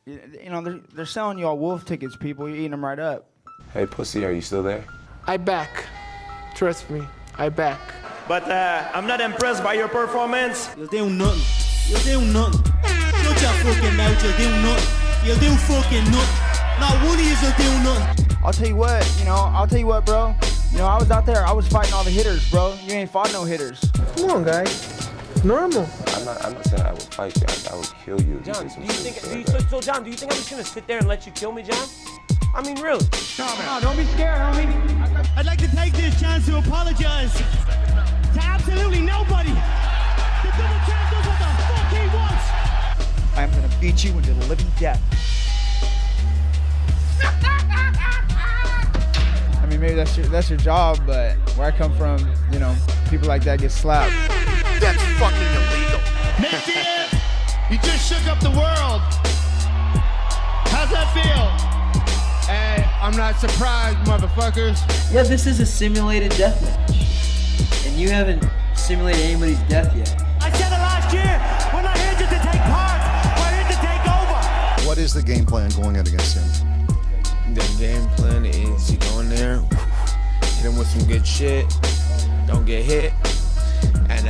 You know, they're selling you all wolf tickets, people. You're eating them right up. Hey, pussy, are you still there? I back. Trust me, I back. But I'm not impressed by your performance. You'll do nothing. You'll do nothing. Shut your fucking mouth, you'll do nothing. You'll do fucking nothing. Not one of you will do nothing. I'll tell you what, bro. You know, I was out there, I was fighting all the hitters, bro. You ain't fought no hitters. Come on, guys. It's normal. I'm not saying I would fight you. I would kill you. John, do you think I'm just gonna sit there and let you kill me, John? I mean, really? No, don't be scared, homie. I'd like to take this chance to apologize to absolutely nobody. The double champ does what the fuck he wants. I'm gonna beat you into the living death. I mean, maybe that's your job, but where I come from, you know, people like that get slapped. That's fucking illegal. Next year, you just shook up the world. How's that feel? Hey, I'm not surprised, motherfuckers. Yeah, this is a simulated death match. And you haven't simulated anybody's death yet. I said it last year. We're not here just to take part. We're here to take over. What is the game plan going in against him? The game plan is you go in there, hit him with some good shit, don't get hit, and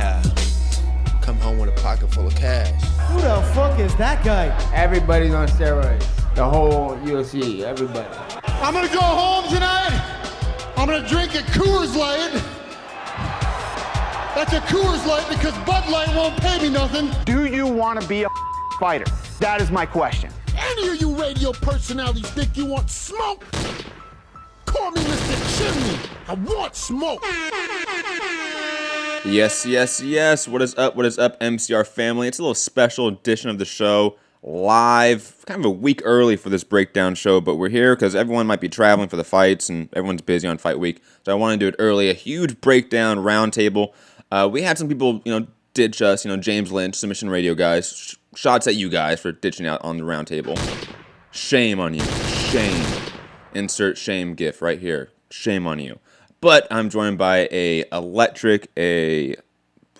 come home with a pocket full of cash. Who the fuck is that guy? Everybody's on steroids. The whole UFC, everybody. I'm gonna go home tonight. I'm gonna drink a Coors Light. That's a Coors Light because Bud Light won't pay me nothing. Do you want to be a fighter? That is my question. Any of you radio personalities think you want smoke? Call me Mr. Chimney. I want smoke. Yes. What is up, MCR family? It's a little special edition of the show, live, kind of a week early for this breakdown show, but we're here because everyone might be traveling for the fights and everyone's busy on fight week, so I want to do it early. A huge breakdown roundtable. We had some people, ditch us, James Lynch, Submission Radio guys, shots at you guys for ditching out on the roundtable. Shame on you. Shame. Insert shame gif right here. Shame on you. But I'm joined by a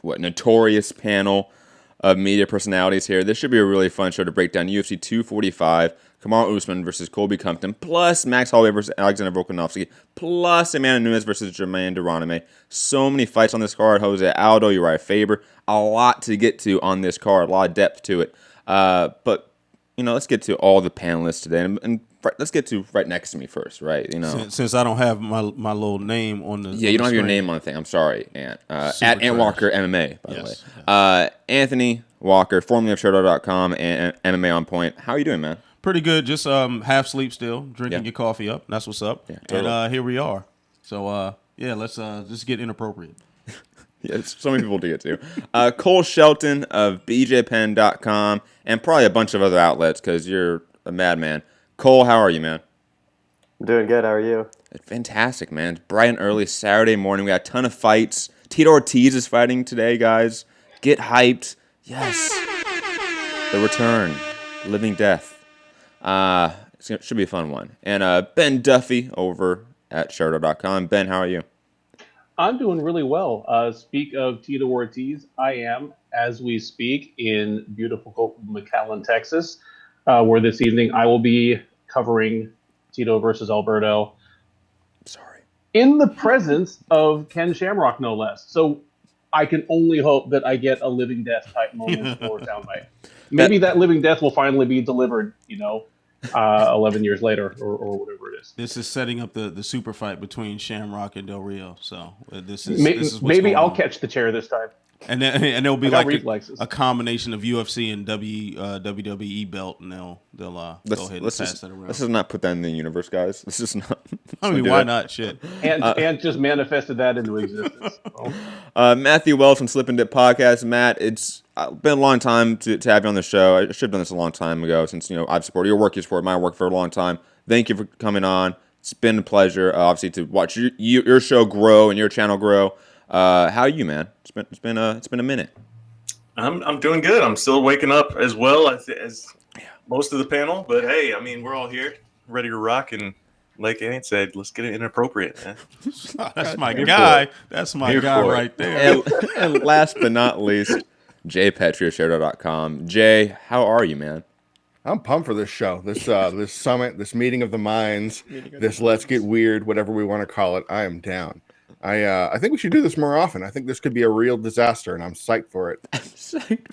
notorious panel of media personalities here. This should be a really fun show to break down UFC 245, Kamaru Usman versus Colby Covington, plus Max Holloway versus Alexander Volkanovski, plus Amanda Nunes versus Jermaine Duronime. So many fights on this card. Jose Aldo, Uriah Faber. A lot to get to on this card. A lot of depth to it. But let's get to all the panelists today. And let's get to right next to me first, right? Since I don't have my little name on the you don't have your name on the thing. I'm sorry, Ant. At Ant Walker MMA, by the way. Anthony Walker, formerly of Showdown.com and MMAonPoint. How are you doing, man? Pretty good. Just half sleep still, drinking your coffee up. That's what's up. Yeah, totally. And here we are. So let's just get inappropriate. Yeah, so many people to get to. Cole Shelton of BJPenn.com and probably a bunch of other outlets because you're a madman. Cole, how are you, man? I'm doing good. How are you? Fantastic, man. It's bright and early Saturday morning. We got a ton of fights. Tito Ortiz is fighting today, guys. Get hyped. Yes. The return. Living death. It should be a fun one. And Ben Duffy over at Showdown.com. Ben, how are you? I'm doing really well. Speak of Tito Ortiz, I am, as we speak, in beautiful McAllen, Texas, where this evening I will be covering Tito versus Alberto. Sorry. In the presence of Ken Shamrock, no less. So I can only hope that I get a living death type moment or soundbite. Maybe that living death will finally be delivered, 11 years later or whatever it is. This is setting up the super fight between Shamrock and Del Rio. So this is what's maybe I'll on. catch the chair this time. And there'll be like a combination of UFC and WWE belt, and they'll go ahead and pass that around. Let's just not put that in the universe, guys. This is not. I mean, why not? Shit. And just manifested that into existence. Matthew Wells from Slip and Dip Podcast. Matt, it's been a long time to have you on the show. I should have done this a long time ago since I've supported your work, you support my work for a long time. Thank you for coming on. It's been a pleasure, obviously, to watch your show grow and your channel grow. How are you, man? It's been a minute. I'm doing good. I'm still waking up as well as most of the panel, but hey, I mean, we're all here, ready to rock, and like Ant said, let's get it inappropriate, man. That's my guy. That's my guy right there. And last but not least, Jay Pettry of Showdown.com. Jay, how are you, man? I'm pumped for this show, this summit, this meeting of the minds, this let's get weird, whatever we want to call it. I am down. I think we should do this more often. I think this could be a real disaster, and I'm psyched for it.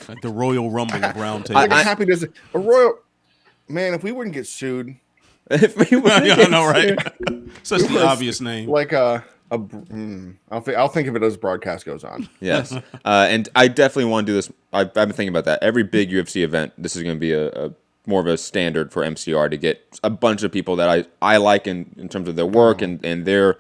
Like the Royal Rumble of Roundtable. I'm happy to a royal man. If we wouldn't get sued, I know, right? Such the obvious name. Like I'll think of it as broadcast goes on. Yes, and I definitely want to do this. I've been thinking about that. Every big UFC event, this is going to be a more of a standard for MCR to get a bunch of people that I like in terms of their work and their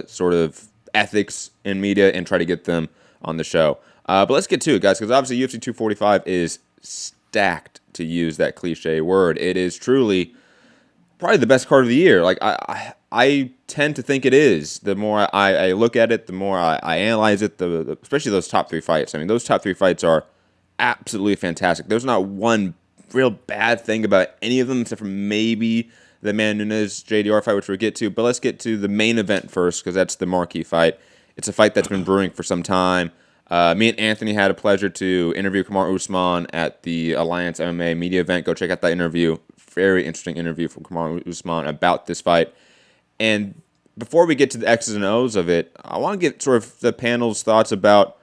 sort of ethics in media, and try to get them on the show. But let's get to it, guys, because obviously UFC 245 is stacked, to use that cliche word. It is truly probably the best card of the year. Like I tend to think it is. The more I look at it, the more I analyze it. Especially those top 3 fights. I mean, those top 3 fights are absolutely fantastic. There's not one real bad thing about any of them, except for maybe the Nunes GDR fight, which we'll get to. But let's get to the main event first, because that's the marquee fight. It's a fight that's been brewing for some time. Me and Anthony had a pleasure to interview Kamaru Usman at the Alliance MMA media event. Go check out that interview. Very interesting interview from Kamaru Usman about this fight. And before we get to the X's and O's of it, I want to get sort of the panel's thoughts about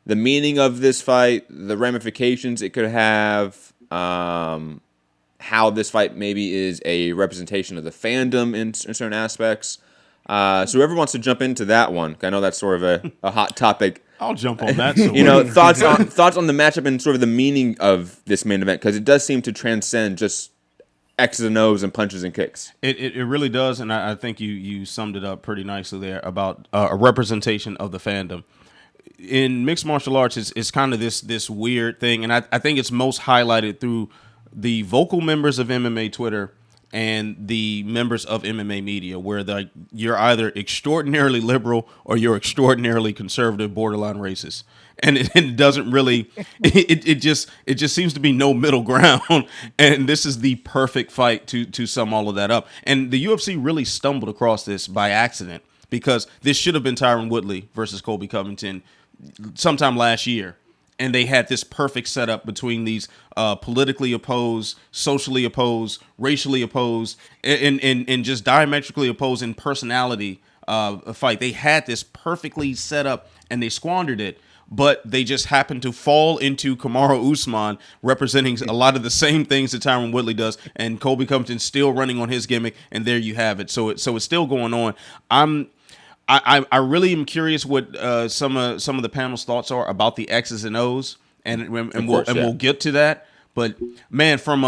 the meaning of this fight, the ramifications it could have, how this fight maybe is a representation of the fandom in certain aspects. So whoever wants to jump into that one, I know that's sort of a hot topic. I'll jump on that. Thoughts on the matchup and sort of the meaning of this main event, because it does seem to transcend just X's and O's and punches and kicks. It really does, and I think you summed it up pretty nicely there about a representation of the fandom. In mixed martial arts, it's kind of this weird thing, and I think it's most highlighted through the vocal members of MMA Twitter and the members of MMA media, where you're either extraordinarily liberal or you're extraordinarily conservative, borderline racist. And it doesn't really, it just seems to be no middle ground. And this is the perfect fight to sum all of that up. And the UFC really stumbled across this by accident, because this should have been Tyron Woodley versus Colby Covington sometime last year. And they had this perfect setup between these politically opposed, socially opposed, racially opposed, and just diametrically opposed in personality fight. They had this perfectly set up, and they squandered it. But they just happened to fall into Kamaru Usman representing a lot of the same things that Tyron Woodley does, and Colby Covington still running on his gimmick, and there you have it. So it's still going on. I really am curious what some of the panel's thoughts are about the X's and O's, and we'll get to that. But man, from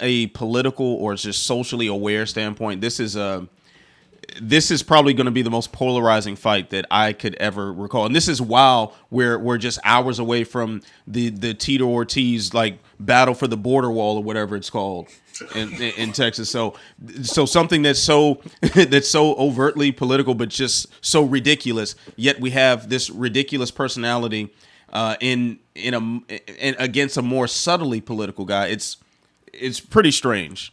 a political or just socially aware standpoint, this is probably going to be the most polarizing fight that I could ever recall. And this is while we're just hours away from the Tito Ortiz battle for the border wall or whatever it's called in Texas. So something that's so overtly political, but just so ridiculous. Yet we have this ridiculous personality in against a more subtly political guy. It's pretty strange.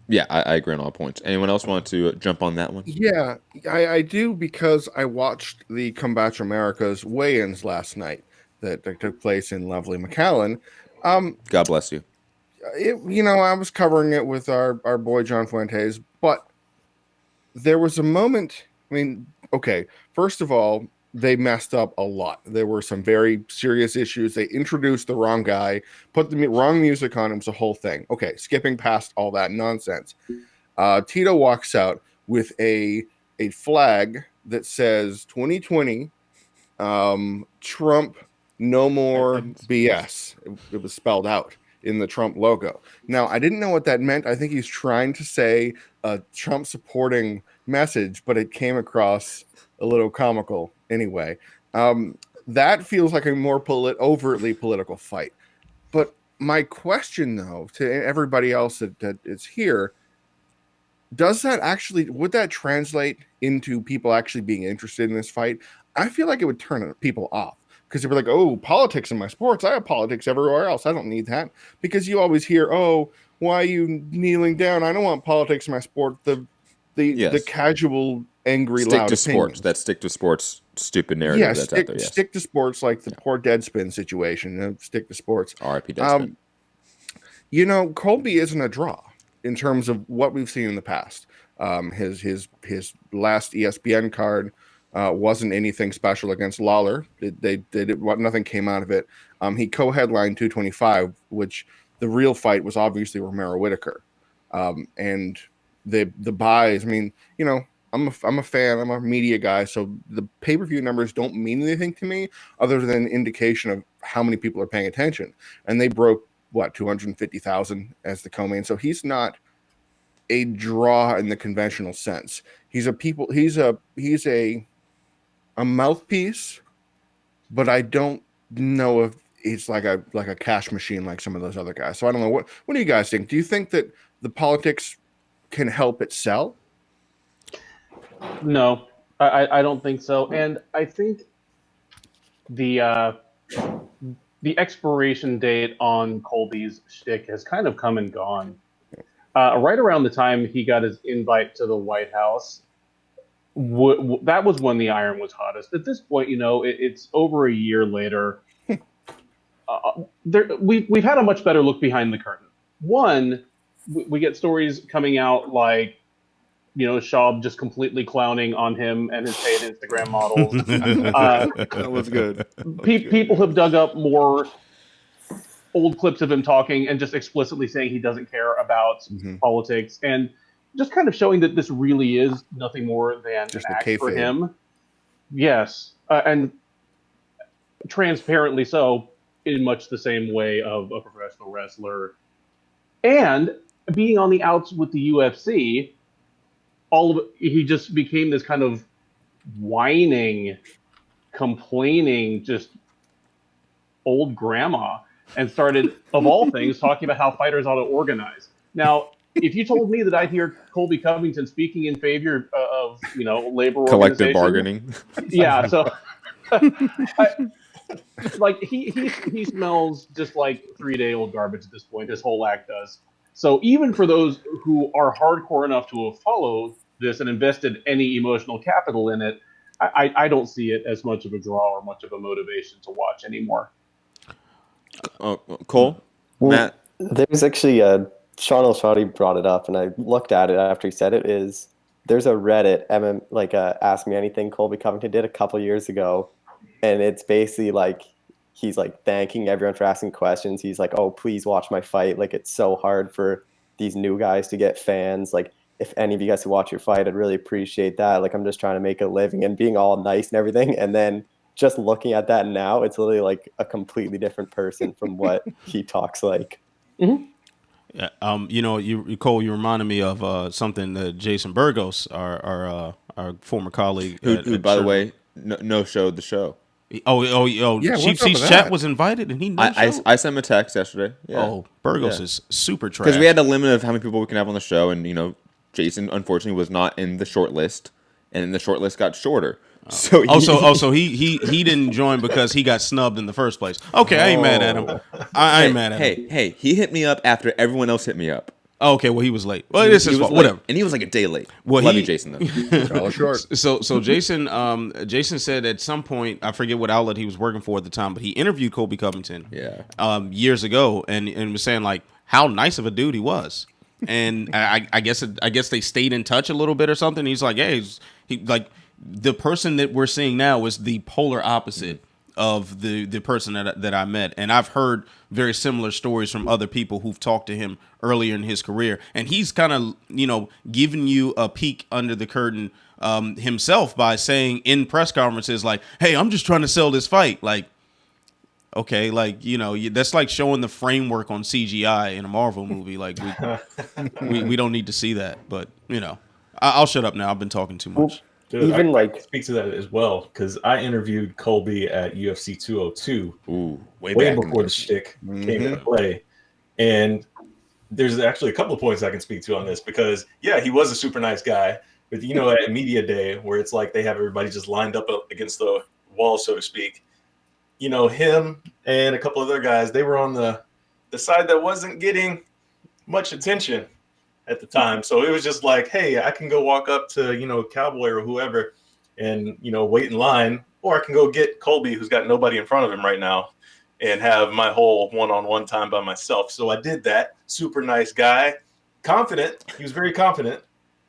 Yeah, I agree on all points. Anyone else want to jump on that one? Yeah, I do, because I watched the Combats Americas weigh-ins last night that took place in lovely McAllen. God bless you. I was covering it with our boy John Fuentes, but there was a moment. I mean, okay, first of all, they messed up a lot. There were some very serious issues. They introduced the wrong guy, put the wrong music on him. It was a whole thing. Okay, skipping past all that nonsense. Tito walks out with a flag that says 2020, Trump, no more BS. It was spelled out in the Trump logo. Now, I didn't know what that meant. I think he's trying to say a Trump supporting message, but it came across a little comical anyway. That feels like a more overtly political fight. But my question, though, to everybody else that is here, would that translate into people actually being interested in this fight? I feel like it would turn people off, because they'd be like, oh, politics in my sports. I have politics everywhere else. I don't need that. Because you always hear, oh, why are you kneeling down? I don't want politics in my sport. The casual, angry, loud to sports. That stick to sports stupid narrative that's out there. Yes. Stick to sports, like the poor Deadspin situation. Stick to sports. R.I.P. Deadspin. Colby isn't a draw in terms of what we've seen in the past. His last ESPN card wasn't anything special against Lawler. Nothing came out of it. He co-headlined 225, which the real fight was obviously Romero Whitaker. And the buys. I mean, I'm a fan. I'm a media guy, so the pay-per-view numbers don't mean anything to me other than indication of how many people are paying attention. And they broke 250,000 as the co-main. So he's not a draw in the conventional sense. He's a mouthpiece, but I don't know if he's like a cash machine like some of those other guys. So I don't know. What do you guys think? Do you think that the politics can help it sell? No, I don't think so. And I think the expiration date on Colby's shtick has kind of come and gone. Right around the time he got his invite to the White House, that was when the iron was hottest. At this point, it's over a year later. We've had a much better look behind the curtain. One, we get stories coming out like, Schaub just completely clowning on him and his paid Instagram models. That was good. People have dug up more old clips of him talking and just explicitly saying he doesn't care about politics, and just kind of showing that this really is nothing more than just an act for him. Yes, and transparently so, in much the same way of a professional wrestler. And being on the outs with the UFC, he just became this kind of whining, complaining, just old grandma, and started, of all things, talking about how fighters ought to organize. Now, if you told me that I'd hear Colby Covington speaking in favor of, labor collective bargaining, yeah, so he smells just like 3-day-old garbage at this point. His whole act does. So even for those who are hardcore enough to have followed this and invested any emotional capital in it, I don't see it as much of a draw or much of a motivation to watch anymore. Cole? Matt? There's actually Sean Elshadi brought it up, and I looked at it after he said it. There's a Reddit Ask Me Anything Colby Covington did a couple years ago, and it's basically like he's like thanking everyone for asking questions. He's like, "Oh, please watch my fight. Like, it's so hard for these new guys to get fans. Like, if any of you guys could watch your fight, I'd really appreciate that. Like, I'm just trying to make a living," and being all nice and everything. And then just looking at that now, it's literally like a completely different person from what he talks like. Mm-hmm. Yeah, Cole, you reminded me of something that Jason Burgos, our former colleague, who by the way, no showed the show. Oh, yeah, Chief Seats Chat was invited, and he I sent him a text yesterday. Yeah. Oh, Burgos is super trash. Because we had a limit of how many people we can have on the show, and Jason unfortunately was not in the short list, and the short list got shorter. So he didn't join because he got snubbed in the first place. Okay, I ain't mad at him. I ain't mad at him. Hey, he hit me up after everyone else hit me up. Okay, well, he was late. Well, this is whatever. And he was like a day late. Well, Love you, Jason, though. Short. So Jason said at some point, I forget what outlet he was working for at the time, but he interviewed Colby Covington years ago and was saying like how nice of a dude he was. And I guess they stayed in touch a little bit or something. He's like, hey, the person that we're seeing now is the polar opposite of the person that I met. And I've heard very similar stories from other people who've talked to him earlier in his career. And he's kind of, giving you a peek under the curtain himself by saying in press conferences like, hey, I'm just trying to sell this fight. Like, okay, like, that's like showing the framework on CGI in a Marvel movie. Like, we don't need to see that. But, I'll shut up now. I've been talking too much. Dude, even I speak to that as well because I interviewed Colby at UFC 202 way before the shtick came into play, and there's actually a couple of points I can speak to on this because he was a super nice guy, but at media day where it's like they have everybody just lined up against the wall, so to speak. Him and a couple other guys, they were on the side that wasn't getting much attention at the time. So it was just like, hey, I can go walk up to, Cowboy or whoever and, wait in line, or I can go get Colby, who's got nobody in front of him right now. and have my whole one-on-one time by myself. So I did that. Super nice guy, confident. He was very confident,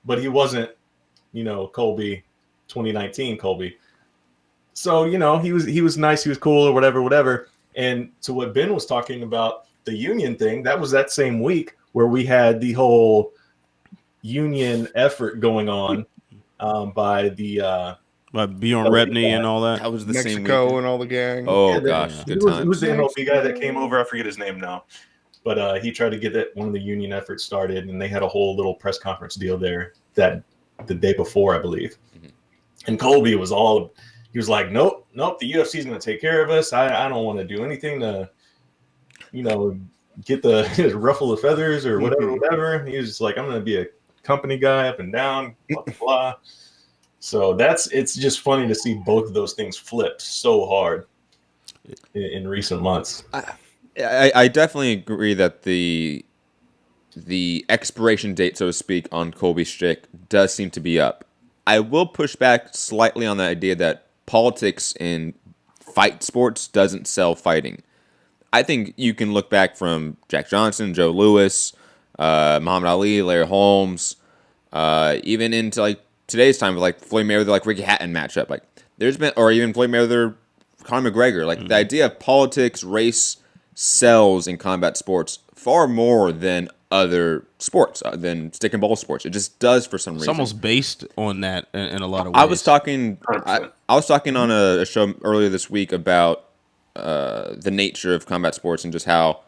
but he wasn't, Colby, 2019 Colby. So, he was nice, he was cool, or whatever. And to what Ben was talking about, the union thing, that was that same week where we had the whole union effort going on by the by Bjorn Repney and all that. That was the Mexico same weekend. and all the gang. Oh gosh, good times. Who's the MLB guy that came over? I forget his name now, but he tried to get one of the union efforts started, and they had a whole little press conference deal there that the day before, I believe. Mm-hmm. And Colby was he was like, nope, the UFC is going to take care of us. I don't want to do anything to, get the ruffle the feathers or whatever. He was just like, I'm going to be a company guy up and down, blah, blah, blah. So it's just funny to see both of those things flipped so hard in recent months. I definitely agree that the expiration date, so to speak, on Colby's shtick does seem to be up. I will push back slightly on the idea that politics in fight sports doesn't sell fighting. I think you can look back from Jack Johnson, Joe Louis, Muhammad Ali, Larry Holmes, even into like today's time with like Floyd Mayweather, like Ricky Hatton matchup. Like there's been, or even Floyd Mayweather, Conor McGregor. Like the idea of politics, race sells in combat sports far more than other sports, than stick and ball sports. It just does for some reason. It's almost based on that in a lot of ways. I was talking on a show earlier this week about the nature of combat sports and just how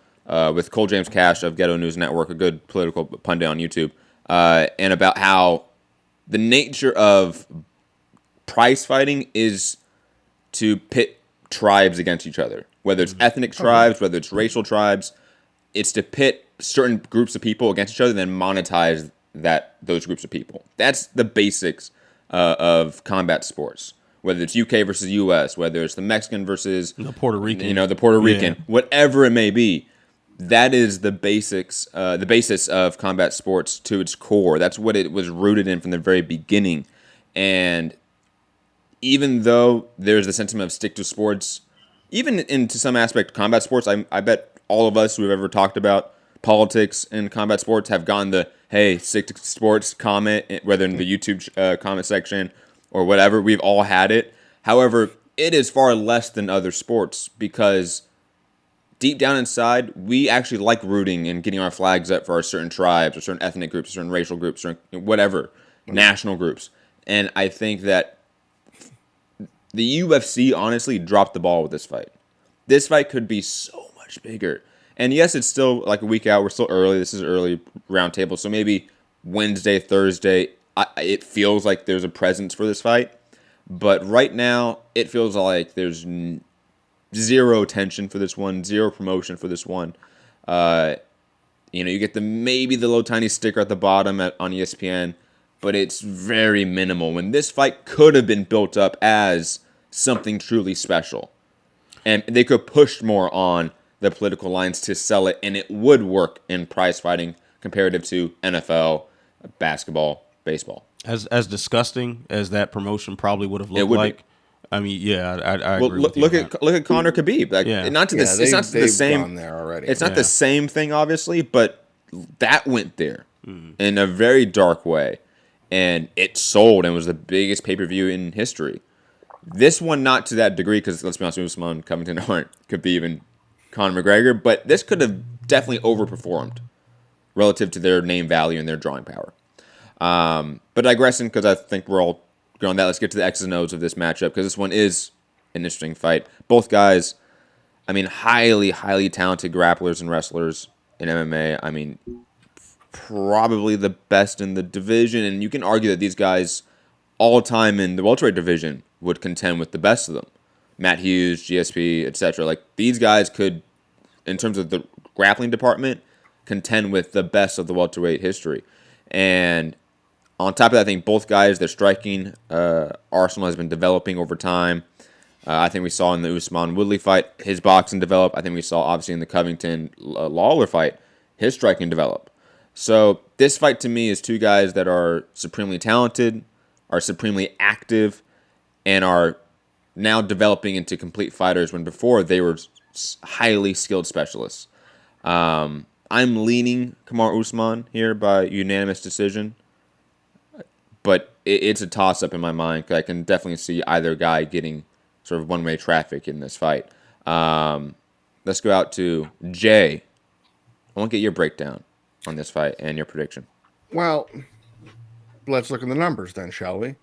with Cole James Cash of Ghetto News Network, a good political pundit on YouTube, and about how the nature of prize fighting is to pit tribes against each other, whether it's ethnic tribes, whether it's racial tribes. It's to pit certain groups of people against each other and then monetize those groups of people. That's the basics of combat sports. Whether it's UK versus US, whether it's the Mexican versus the Puerto Rican, the Puerto Rican, whatever it may be, that is the basics, the basis of combat sports to its core. That's what it was rooted in from the very beginning. And even though there's the sentiment of stick to sports, even into some aspect combat sports, I bet all of us who have ever talked about politics in combat sports have gotten the, hey, stick to sports comment, whether in the YouTube comment section or whatever. We've all had it. However, it is far less than other sports because deep down inside, we actually like rooting and getting our flags up for our certain tribes or certain ethnic groups, or certain racial groups, or whatever, national groups. And I think that the UFC honestly dropped the ball with this fight. This fight could be so much bigger. And yes, it's still like a week out. We're still early. This is early roundtable. So maybe Wednesday, Thursday, it feels like there's a presence for this fight. But right now, it feels like there's zero tension for this one, zero promotion for this one. You get maybe the little tiny sticker at the bottom on ESPN, but it's very minimal. When this fight could have been built up as something truly special. And they could push more on the political lines to sell it, and it would work in prize fighting comparative to NFL, basketball, baseball. As disgusting as that promotion probably would have looked like. I mean, yeah, I agree with you. Look at Conor Khabib. Like, it's not the same. Gone there already. It's not the same thing, obviously, but that went there in a very dark way, and it sold and was the biggest pay-per-view in history. This one, not to that degree, because let's be honest, Usman, Covington aren't Khabib and Conor McGregor, but this could have definitely overperformed relative to their name value and their drawing power. But digressing, because I think we're all going on that, let's get to the X's and O's of this matchup, because this one is an interesting fight. Both guys, I mean, highly, highly talented grapplers and wrestlers in MMA. I mean, probably the best in the division, and you can argue that these guys, all time in the welterweight division, would contend with the best of them. Matt Hughes, GSP, etc. Like, these guys could, in terms of the grappling department, contend with the best of the welterweight history. And on top of that, I think both guys, their striking arsenal has been developing over time. I think we saw in the Usman-Woodley fight, his boxing develop. I think we saw, obviously, in the Covington-Lawler fight, his striking develop. So this fight, to me, is two guys that are supremely talented, are supremely active, and are now developing into complete fighters when before they were highly skilled specialists. I'm leaning Kamaru Usman here by unanimous decision, but it's a toss-up in my mind, 'cause I can definitely see either guy getting sort of one-way traffic in this fight. Let's go out to Jay. I want to get your breakdown on this fight and your prediction. Well, let's look at the numbers then, shall we?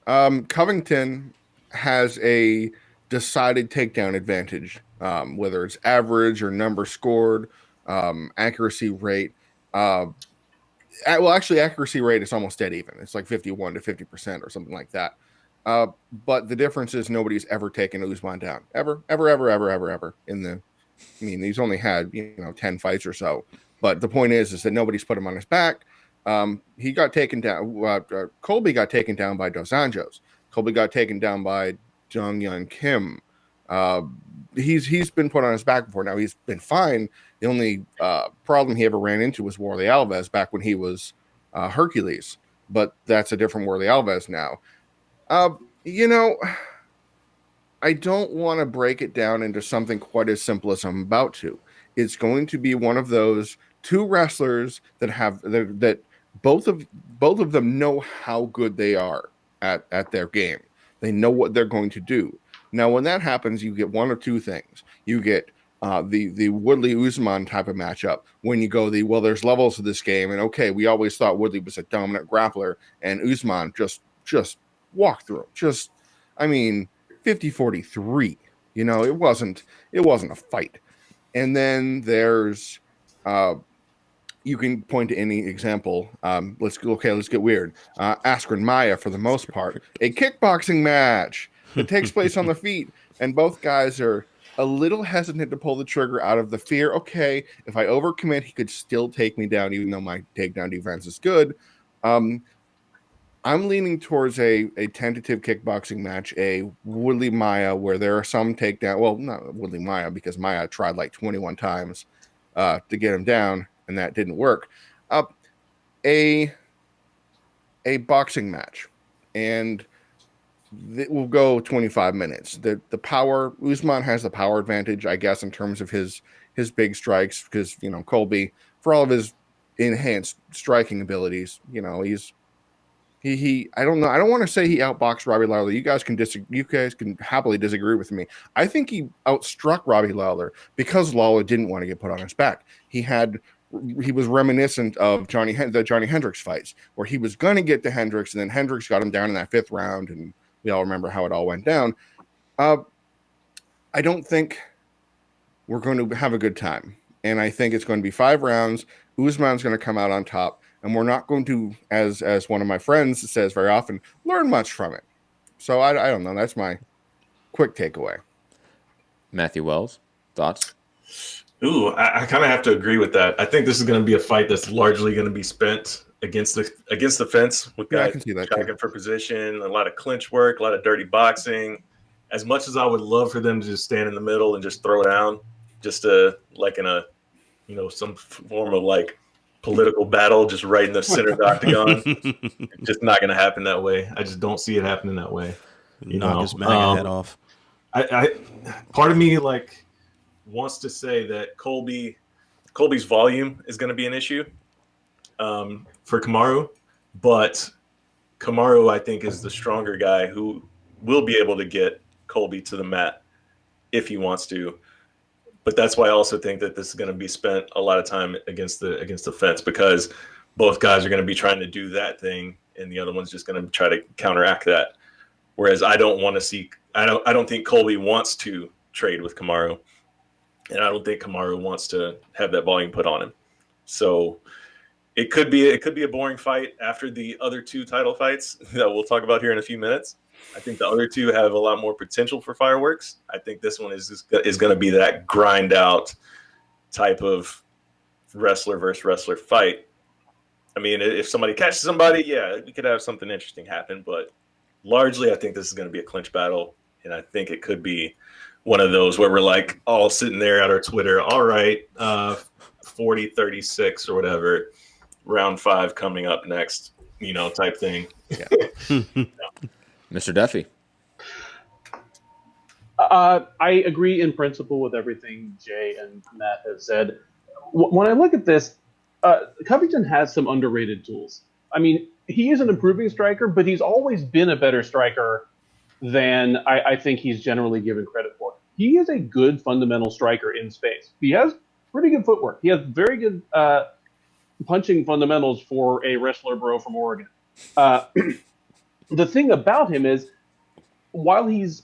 Covington has a decided takedown advantage, whether it's average or number scored, accuracy rate. Well, actually, accuracy rate is almost dead even. It's like 51 to 50% or something like that. But the difference is nobody's ever taken Usman down. Ever. In the, I mean, he's only had 10 fights or so. But the point is that nobody's put him on his back. He got taken down. Colby got taken down by Dos Anjos. Colby got taken down by Jung Yun Kim. He's been put on his back before. Now he's been fine. The only problem he ever ran into was Warley Alves back when he was Hercules. But that's a different Warley Alves now. I don't want to break it down into something quite as simple as I'm about to. It's going to be one of those two wrestlers that both of them know how good they are at their game. They know what they're going to do. Now, when that happens, you get one of two things. You get the Woodley Usman type of matchup when you go there's levels to this game, and okay, we always thought Woodley was a dominant grappler, and Usman just walked through him. 50-43. It wasn't a fight. And then there's you can point to any example. Let's get weird. Askren Maya, for the most part, a kickboxing match that takes place on the feet, and both guys are a little hesitant to pull the trigger out of the fear. Okay, if I overcommit, he could still take me down, even though my takedown defense is good. I'm leaning towards a tentative kickboxing match, a Woodley Maya, where there are some takedown. Well, not Woodley Maya, because Maya tried like 21 times to get him down, and that didn't work. A boxing match, and it will go 25 minutes. The power, Usman has the power advantage, I guess, in terms of his big strikes, because Colby, for all of his enhanced striking abilities, I don't know. I don't want to say he outboxed Robbie Lawler. You guys can happily disagree with me. I think he outstruck Robbie Lawler because Lawler didn't want to get put on his back. He was reminiscent of the Johnny Hendricks fights, where he was going to get to Hendricks, and then Hendricks got him down in that 5th round, and we all remember how it all went down. I don't think we're going to have a good time, and I think it's going to be 5 rounds. Usman's going to come out on top. And we're not going to, as one of my friends says very often, learn much from it. So I don't know. That's my quick takeaway. Matthew Wells, thoughts? Ooh, I kind of have to agree with that. I think this is going to be a fight that's largely going to be spent against the fence with guys tracking for position, a lot of clinch work, a lot of dirty boxing. As much as I would love for them to just stand in the middle and just throw down, just like in a some form of like political battle, just right in the center of the octagon. It's just not going to happen that way. I just don't see it happening that way. Knock his MAGA head off. I part of me like wants to say that Colby's volume is going to be an issue for Kamaru, but Kamaru, I think, is the stronger guy who will be able to get Colby to the mat if he wants to. But that's why I also think that this is going to be spent a lot of time against the fence, because both guys are going to be trying to do that thing, and the other one's just going to try to counteract that. Whereas I don't think Colby wants to trade with Kamaru, and I don't think Kamaru wants to have that volume put on him. So it could be a boring fight after the other 2 title fights that we'll talk about here in a few minutes. I think the other 2 have a lot more potential for fireworks. I think this one is going to be that grind out type of wrestler versus wrestler fight. I mean, if somebody catches somebody, yeah, we could have something interesting happen. But largely, I think this is going to be a clinch battle. And I think it could be one of those where we're like all sitting there at our Twitter, all right, 40-36 or whatever, round 5 coming up next, type thing. Yeah. Mr. Duffy. I agree in principle with everything Jay and Matt have said. When I look at this, Covington has some underrated tools. I mean, he is an improving striker, but he's always been a better striker than I think he's generally given credit for. He is a good fundamental striker in space. He has pretty good footwork. He has very good punching fundamentals for a wrestler bro from Oregon. The thing about him is, while he's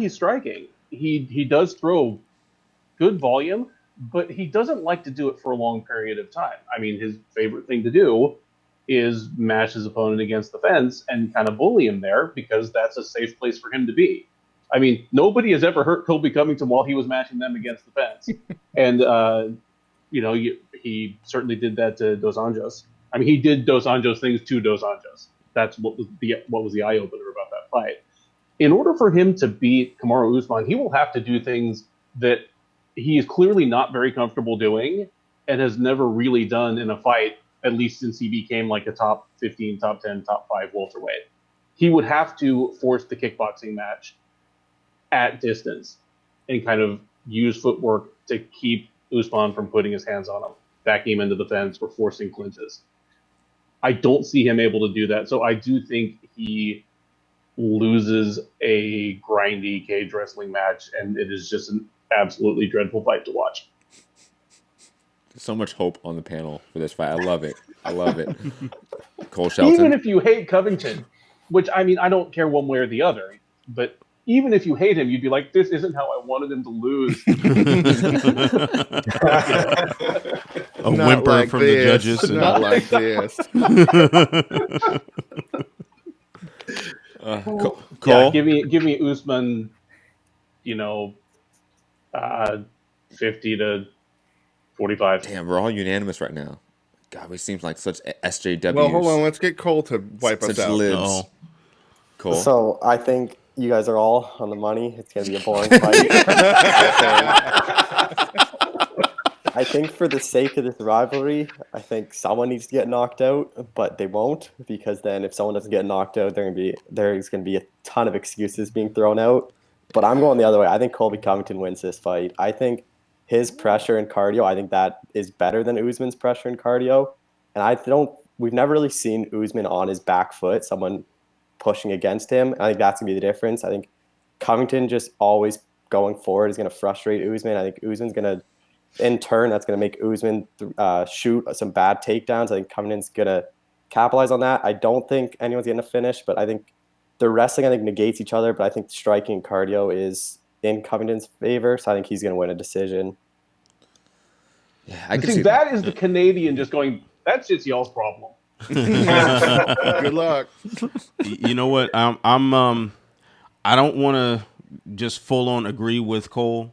striking, he does throw good volume, but he doesn't like to do it for a long period of time. I mean, his favorite thing to do is mash his opponent against the fence and kind of bully him there because that's a safe place for him to be. I mean, nobody has ever hurt Colby Covington while he was mashing them against the fence. And, he certainly did that to Dos Anjos. I mean, he did Dos Anjos things to Dos Anjos. That's what was the eye-opener about that fight. In order for him to beat Kamaru Usman, he will have to do things that he is clearly not very comfortable doing and has never really done in a fight, at least since he became like a top 15, top 10, top 5 welterweight. He would have to force the kickboxing match at distance and kind of use footwork to keep Usman from putting his hands on him, backing him into the fence or forcing clinches. I don't see him able to do that, so I do think he loses a grindy cage wrestling match, and it is just an absolutely dreadful fight to watch. So much hope on the panel for this fight. I love it. I love it. Cole Shelton. Even if you hate Covington, which, I mean, I don't care one way or the other, but even if you hate him, you'd be like, this isn't how I wanted him to lose. A whimper like from the judges. Not like this. Cole? Yeah, give me Usman, 50 to 45. Damn, we're all unanimous right now. God, we seem like such SJWs. Well, hold on. Let's get Cole to wipe us out. Lids. Oh. Cole. So I think you guys are all on the money. It's going to be a boring fight. I think for the sake of this rivalry, I think someone needs to get knocked out, but they won't, because then if someone doesn't get knocked out, there's going to be a ton of excuses being thrown out. But I'm going the other way. I think Colby Covington wins this fight. I think his pressure and cardio, I think that is better than Usman's pressure and cardio. And we've never really seen Usman on his back foot, someone pushing against him. I think that's going to be the difference. I think Covington just always going forward is going to frustrate Usman. I think Usman's going to, in turn, that's going to make Usman shoot some bad takedowns. I think Covington's going to capitalize on that. I don't think anyone's getting a finish, but I think the wrestling, negates each other, but I think striking and cardio is in Covington's favor, so I think he's going to win a decision. Yeah, I can see that is the Canadian just going, that's just y'all's problem. Good luck. You know what? I don't want to just full on agree with Cole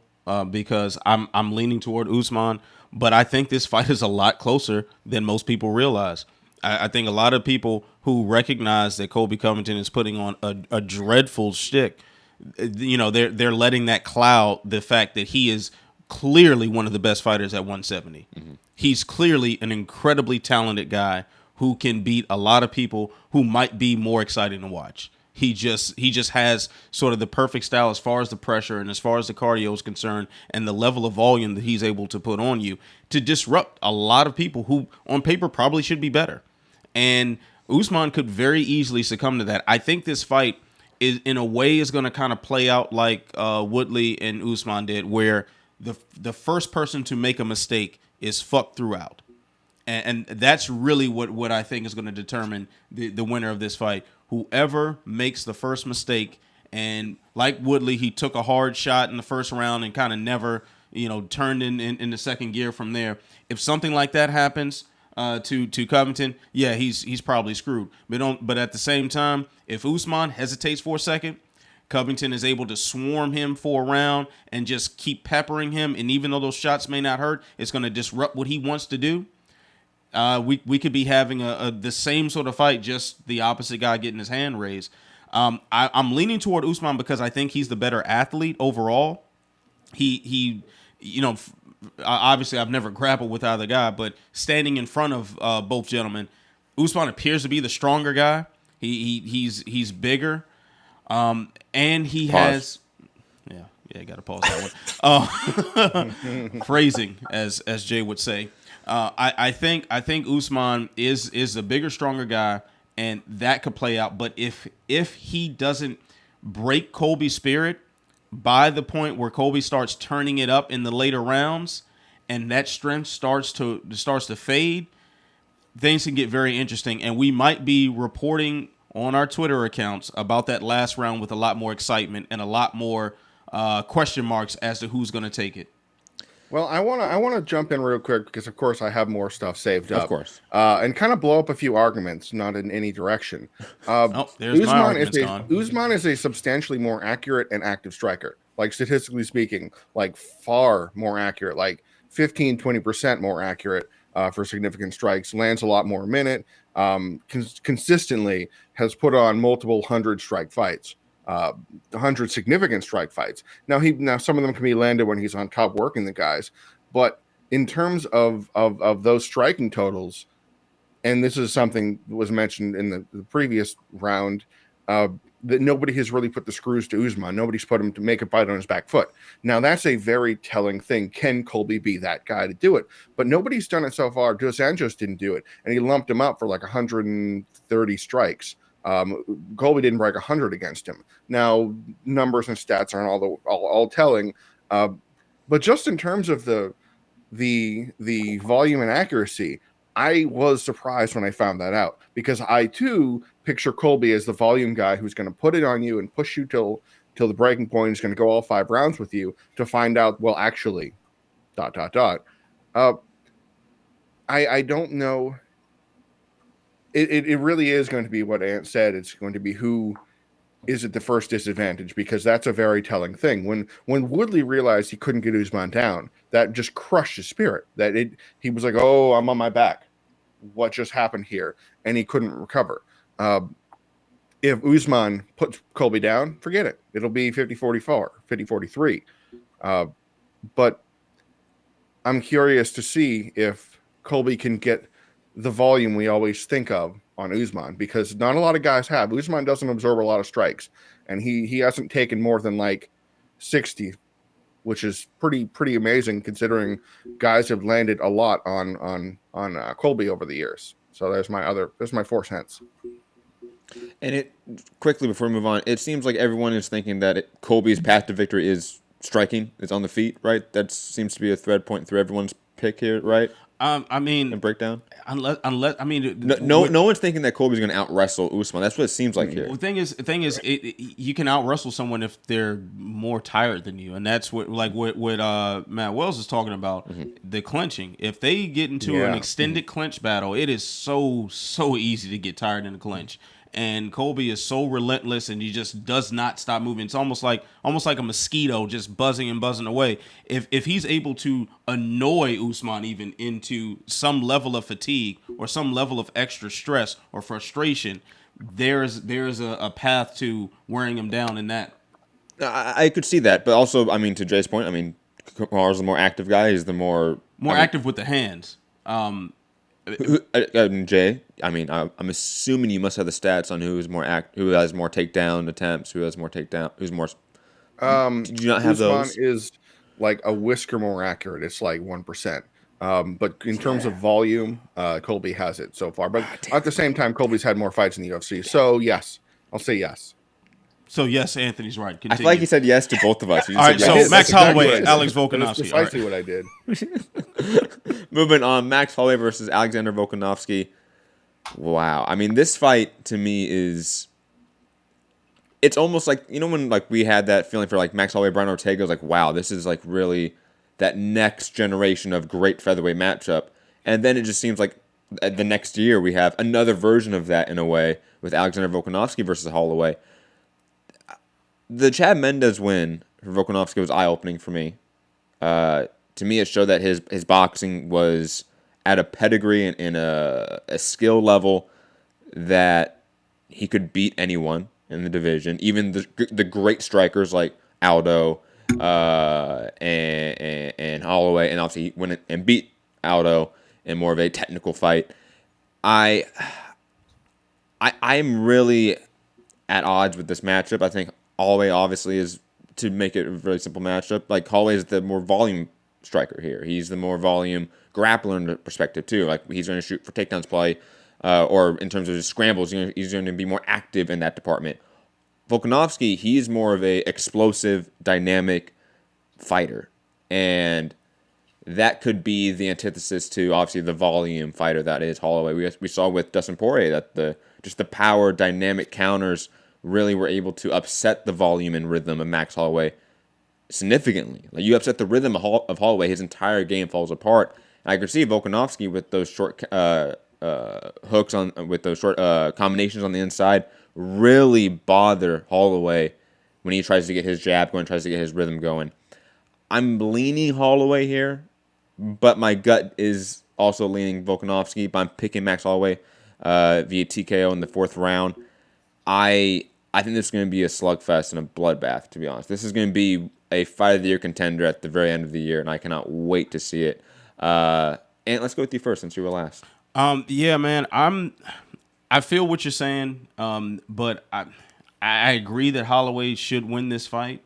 because I'm leaning toward Usman, but I think this fight is a lot closer than most people realize. I think a lot of people who recognize that Colby Covington is putting on a dreadful shtick, they're letting that cloud the fact that he is clearly one of the best fighters at 170. Mm-hmm. He's clearly an incredibly talented guy who can beat a lot of people who might be more exciting to watch. He just has sort of the perfect style as far as the pressure and as far as the cardio is concerned, and the level of volume that he's able to put on you to disrupt a lot of people who on paper probably should be better. And Usman could very easily succumb to that. I think this fight is, in a way, is going to kind of play out like Woodley and Usman did, where the first person to make a mistake is fucked throughout. And that's really what I think is going to determine the winner of this fight. Whoever makes the first mistake, and like Woodley, he took a hard shot in the first round and kind of never, turned in the second gear from there. If something like that happens to Covington, yeah, he's probably screwed. But at the same time, if Usman hesitates for a second, Covington is able to swarm him for a round and just keep peppering him. And even though those shots may not hurt, it's going to disrupt what he wants to do. We could be having the same sort of fight, just the opposite guy getting his hand raised. I'm leaning toward Usman because I think he's the better athlete overall. He obviously I've never grappled with either guy, but standing in front of both gentlemen, Usman appears to be the stronger guy. He's bigger, and he has. Yeah. Yeah, got to pause that one. Phrasing, as Jay would say. I think Usman is a bigger, stronger guy, and that could play out. But if he doesn't break Colby's spirit by the point where Colby starts turning it up in the later rounds, and that strength starts to fade, things can get very interesting. And we might be reporting on our Twitter accounts about that last round with a lot more excitement and a lot more question marks as to who's going to take it. Well, I want to jump in real quick because, of course, I have more stuff saved up. Of course. And kind of blow up a few arguments, not in any direction. There's my arguments gone. Usman is a substantially more accurate and active striker. Like, statistically speaking, like far more accurate, like 15, 20% more accurate for significant strikes, lands a lot more a minute, consistently has put on multiple 100-strike fights. 100 significant strike fights. Now some of them can be landed when he's on top working the guys, but in terms of those striking totals, and this is something that was mentioned in the previous round, that nobody has really put the screws to Usman. Nobody's put him to make a fight on his back foot. Now that's a very telling thing. Can Colby be that guy to do it? But nobody's done it so far. Dos Anjos didn't do it, and he lumped him up for like 130 strikes. Colby didn't break 100 against him. Now, numbers and stats aren't all telling, but just in terms of the volume and accuracy, I was surprised when I found that out, because I too picture Colby as the volume guy who's going to put it on you and push you till the breaking point. Is going to go all 5 rounds with you to find out, well, actually, ... I don't know. It really is going to be what Ant said. It's going to be who is at the first disadvantage, because that's a very telling thing. When Woodley realized he couldn't get Usman down, that just crushed his spirit. He was like, oh, I'm on my back. What just happened here? And he couldn't recover. If Usman puts Colby down, forget it. It'll be 50-44, 50-43. But I'm curious to see if Colby can get the volume we always think of on Usman, because not a lot of guys have. Usman doesn't absorb a lot of strikes, and he hasn't taken more than like 60, which is pretty amazing considering guys have landed a lot on Colby over the years. So there's my 4 cents. And it quickly before we move on, it seems like everyone is thinking that Colby's path to victory is striking, it's on the feet, right? That seems to be a thread point through everyone's pick here, right? I mean, and breakdown. Unless I mean, no one's thinking that Colby's going to out wrestle Usman. That's what it seems like here. The thing is, you can out wrestle someone if they're more tired than you, and that's what Matt Wells is talking about. Mm-hmm. The clenching. If they get into an extended clench battle, it is so easy to get tired in the clinch. And Colby is so relentless, and he just does not stop moving. It's almost like a mosquito just buzzing and buzzing away. If he's able to annoy Usman even into some level of fatigue or some level of extra stress or frustration, there's a path to wearing him down in that. I could see that, but also, I mean, to Jay's point, I mean, Kamaru's the more active guy. He's the more active with the hands. Jay, I mean, I'm assuming you must have the stats on who has more takedown attempts, who's more. Did you not have those? Usman is like a whisker more accurate. It's like 1%. But in terms of volume, Colby has it so far. But at the same time, Colby's had more fights in the UFC. So yes, I'll say yes. So yes, Anthony's right. Continue. I feel like he said yes to both of us. All right, yes. so Max Holloway, Alex Volkanovski. That's precisely what I did. Moving on, Max Holloway versus Alexander Volkanovski. Wow. I mean, this fight to me is... It's almost like, you know, when like we had that feeling for like Max Holloway, Brian Ortega, was like, wow, this is like really that next generation of great featherweight matchup. And then it just seems like the next year we have another version of that in a way with Alexander Volkanovski versus Holloway. The Chad Mendes win for Volkanovski was eye-opening for me. To me, it showed that his boxing was at a pedigree and a skill level that he could beat anyone in the division, even the great strikers like Aldo and Holloway, and obviously he went and beat Aldo in more of a technical fight. I'm really at odds with this matchup. I think Holloway obviously is to make it a really simple matchup, like Holloway is the more volume striker here. He's the more volume grappler in the perspective too. Like he's going to shoot for takedowns play, or in terms of his scrambles, he's going to be more active in that department. Volkanovski, he's more of a explosive, dynamic fighter, and that could be the antithesis to obviously the volume fighter that is Holloway. We saw with Dustin Poirier that the power, dynamic counters really were able to upset the volume and rhythm of Max Holloway significantly. Like you upset the rhythm of Holloway, his entire game falls apart. And I could see Volkanovski with those short hooks with those short combinations on the inside really bother Holloway when he tries to get his jab going, tries to get his rhythm going. I'm leaning Holloway here, but my gut is also leaning Volkanovski, but I'm picking Max Holloway via TKO in the 4th round. I think this is going to be a slugfest and a bloodbath, to be honest. This is going to be a Fight of the Year contender at the very end of the year, and I cannot wait to see it. And let's go with you first, since you were last. Yeah, man, I feel what you're saying, but I agree that Holloway should win this fight,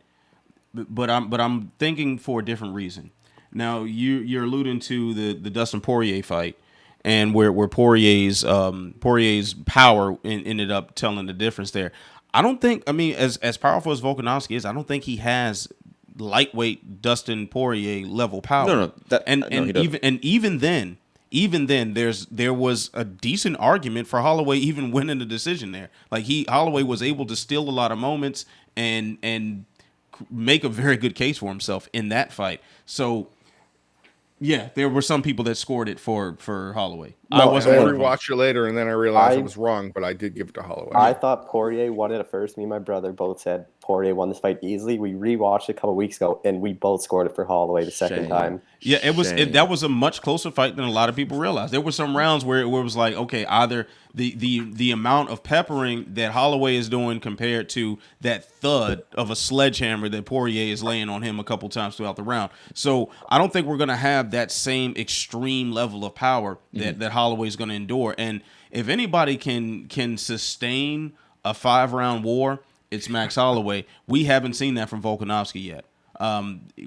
but I'm thinking for a different reason. Now you're alluding to the Dustin Poirier fight, and where Poirier's power ended up telling the difference there. I don't think, I mean, as powerful as Volkanovski is, I don't think he has lightweight Dustin Poirier level power. No, even then, there was a decent argument for Holloway even winning the decision there. Like Holloway was able to steal a lot of moments and make a very good case for himself in that fight. So yeah, there were some people that scored it for Holloway. I rewatched it later, and then I realized I was wrong, but I did give it to Holloway. I thought Poirier won it at first. Me and my brother both said Poirier won this fight easily. We rewatched it a couple weeks ago, and we both scored it for Holloway the second time. Yeah, that was a much closer fight than a lot of people realized. There were some rounds where it was like, okay, either the amount of peppering that Holloway is doing compared to that thud of a sledgehammer that Poirier is laying on him a couple times throughout the round. So I don't think we're going to have that same extreme level of power that Holloway is going to endure. And if anybody can sustain a 5-round war, it's Max Holloway. We haven't seen that from Volkanovski yet.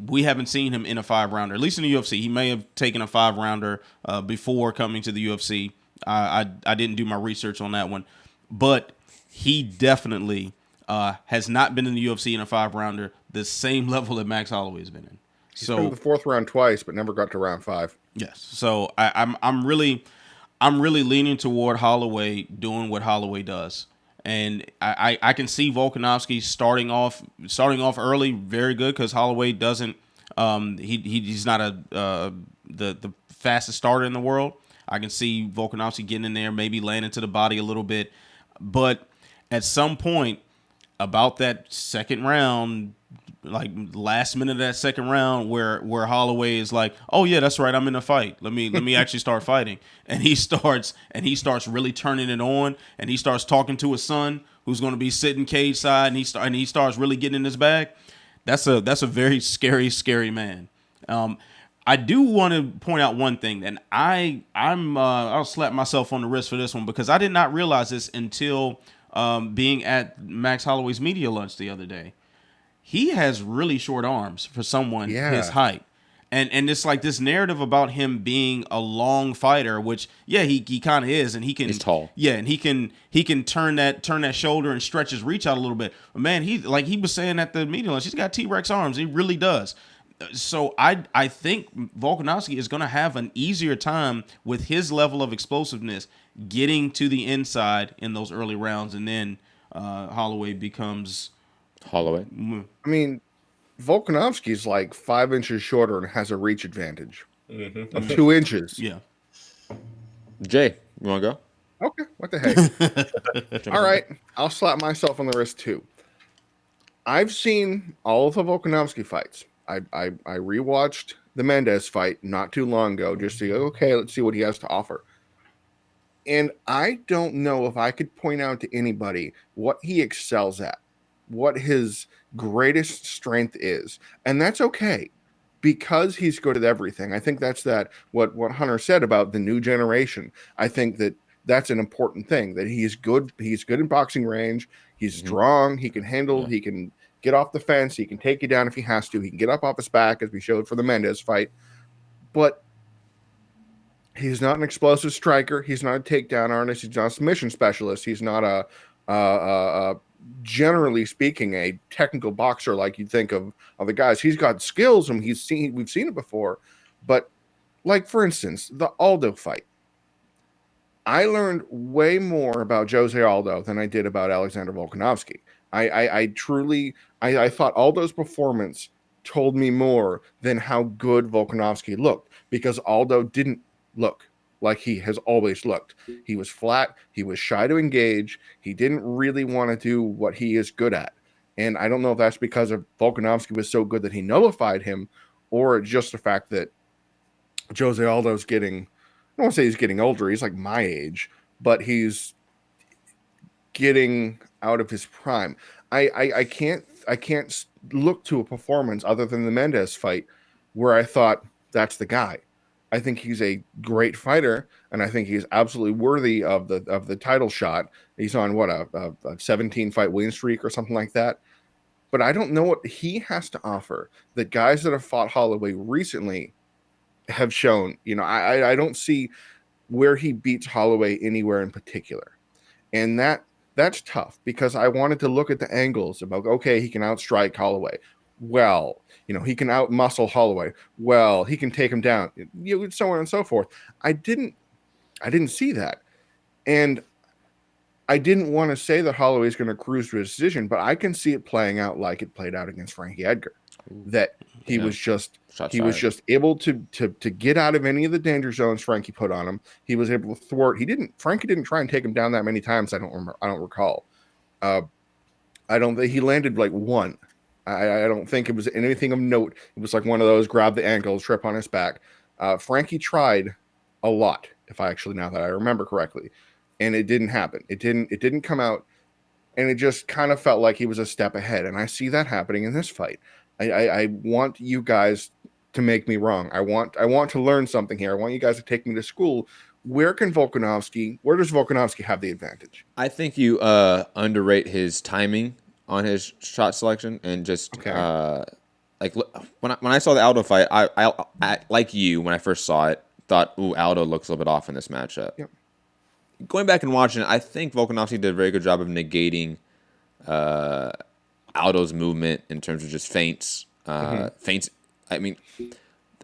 We haven't seen him in a 5-rounder, at least in the UFC. He may have taken a 5-rounder before coming to the UFC. I didn't do my research on that one, but he definitely has not been in the UFC in a 5-rounder the same level that Max Holloway has been in. He's been in the 4th round twice, but never got to round 5. Yes. So I'm really leaning toward Holloway doing what Holloway does. And I can see Volkanovski starting off early, very good, because Holloway doesn't he's not the fastest starter in the world. I can see Volkanovski getting in there, maybe laying into the body a little bit, but at some point about that second round, like last minute of that second round, where Holloway is like, oh yeah, that's right, I'm in a fight. Let me actually start fighting. And he starts really turning it on, and he starts talking to his son, who's going to be sitting cage side, and he starts really getting in his bag. That's a very scary man. I do want to point out one thing, and I'll slap myself on the wrist for this one, because I did not realize this until being at Max Holloway's media lunch the other day. He has really short arms for someone his height. And it's like this narrative about him being a long fighter, which he kind of is, and he's tall. Yeah, and he can turn that shoulder and stretch his reach out a little bit. But man, he was saying at the media lunch, he's got T-Rex arms. He really does. So I think Volkanovski is going to have an easier time with his level of explosiveness getting to the inside in those early rounds, and then Holloway becomes Holloway. I mean, Volkanovski is like 5 inches shorter and has a reach advantage of 2 inches. Yeah. Jay, you want to go? Okay, what the heck? All right, I'll slap myself on the wrist too. I've seen all of the Volkanovski fights. I rewatched the Mendes fight not too long ago just to go, okay, let's see what he has to offer. And I don't know if I could point out to anybody what he excels at, what his greatest strength is. And that's okay, because he's good at everything. I think that's what Hunter said about the new generation. I think that's an important thing, that he's good in boxing range. He's strong. He can handle, he can get off the fence. He can take you down if he has to. He can get up off his back, as we showed for the Mendes fight. But he's not an explosive striker. He's not a takedown artist. He's not a submission specialist. He's not a generally speaking, a technical boxer like you'd think of the guys. He's got skills, and we've seen it before. But like, for instance, the Aldo fight. I learned way more about Jose Aldo than I did about Alexander Volkanovski. I truly thought Aldo's performance told me more than how good Volkanovski looked, because Aldo didn't look like he has always looked. He was flat. He was shy to engage. He didn't really want to do what he is good at. And I don't know if that's because of Volkanovski was so good that he nullified him, or just the fact that Jose Aldo's getting, I don't want to say he's getting older. He's like my age, but he's getting out of his prime. I can't look to a performance other than the Mendes fight where I thought that's the guy. I think he's a great fighter, and I think he's absolutely worthy of the title shot. He's on what, a 17-fight win streak or something like that. But I don't know what he has to offer that guys that have fought Holloway recently have shown. You know, I don't see where he beats Holloway anywhere in particular. And that's tough, because I wanted to look at the angles about, okay, he can outstrike Holloway. Well, you know, he can outmuscle Holloway. Well, he can take him down, so on and so forth. I didn't see that. And I didn't want to say that Holloway is going to cruise to a decision, but I can see it playing out like it played out against Frankie Edgar. That he was just able to get out of any of the danger zones Frankie put on him. He was able to thwart. Frankie didn't try and take him down that many times. I don't recall. I don't think he landed like one. I don't think it was anything of note. It was like one of those grab the ankle, trip on his back. Frankie tried a lot, now that I remember correctly, and it didn't happen. It didn't come out, and it just kind of felt like he was a step ahead. And I see that happening in this fight. I want you guys to make me wrong. I want to learn something here. I want you guys to take me to school. Where does Volkanovski have the advantage? I think you underrate his timing on his shot selection, and just like when I saw the Aldo fight, I like you when I first saw it, thought, ooh, Aldo looks a little bit off in this matchup. Yep. Going back and watching it, I think Volkanovski did a very good job of negating Aldo's movement in terms of just feints. Feints. I mean,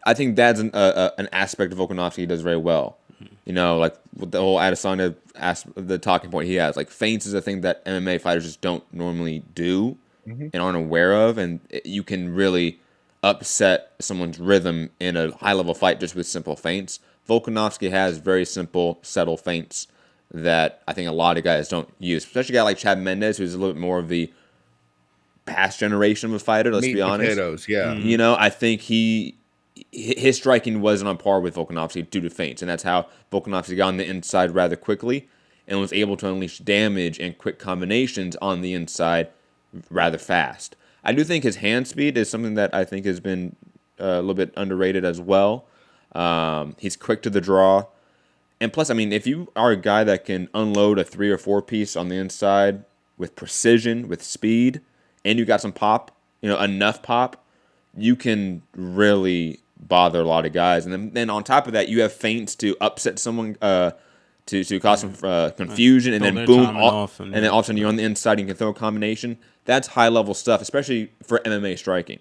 I think that's an aspect of Volkanovski he does very well. You know, like with the whole Adesanya the talking point he has, like feints is a thing that MMA fighters just don't normally do and aren't aware of, and you can really upset someone's rhythm in a high-level fight just with simple feints. Volkanovski has very simple, subtle feints that I think a lot of guys don't use, especially a guy like Chad Mendes, who's a little bit more of the past generation of a fighter, let's be honest. Potatoes, yeah. You know, I think his striking wasn't on par with Volkanovski due to feints, and that's how Volkanovski got on the inside rather quickly and was able to unleash damage and quick combinations on the inside rather fast. I do think his hand speed is something that I think has been a little bit underrated as well. He's quick to the draw. And plus, I mean, if you are a guy that can unload a 3 or 4 piece on the inside with precision, with speed, and you got some pop, enough pop, you can really bother a lot of guys. And then on top of that, you have feints to upset someone, to cause some confusion, and then boom, and then all of a sudden you're on the inside and you can throw a combination. That's high-level stuff, especially for MMA striking.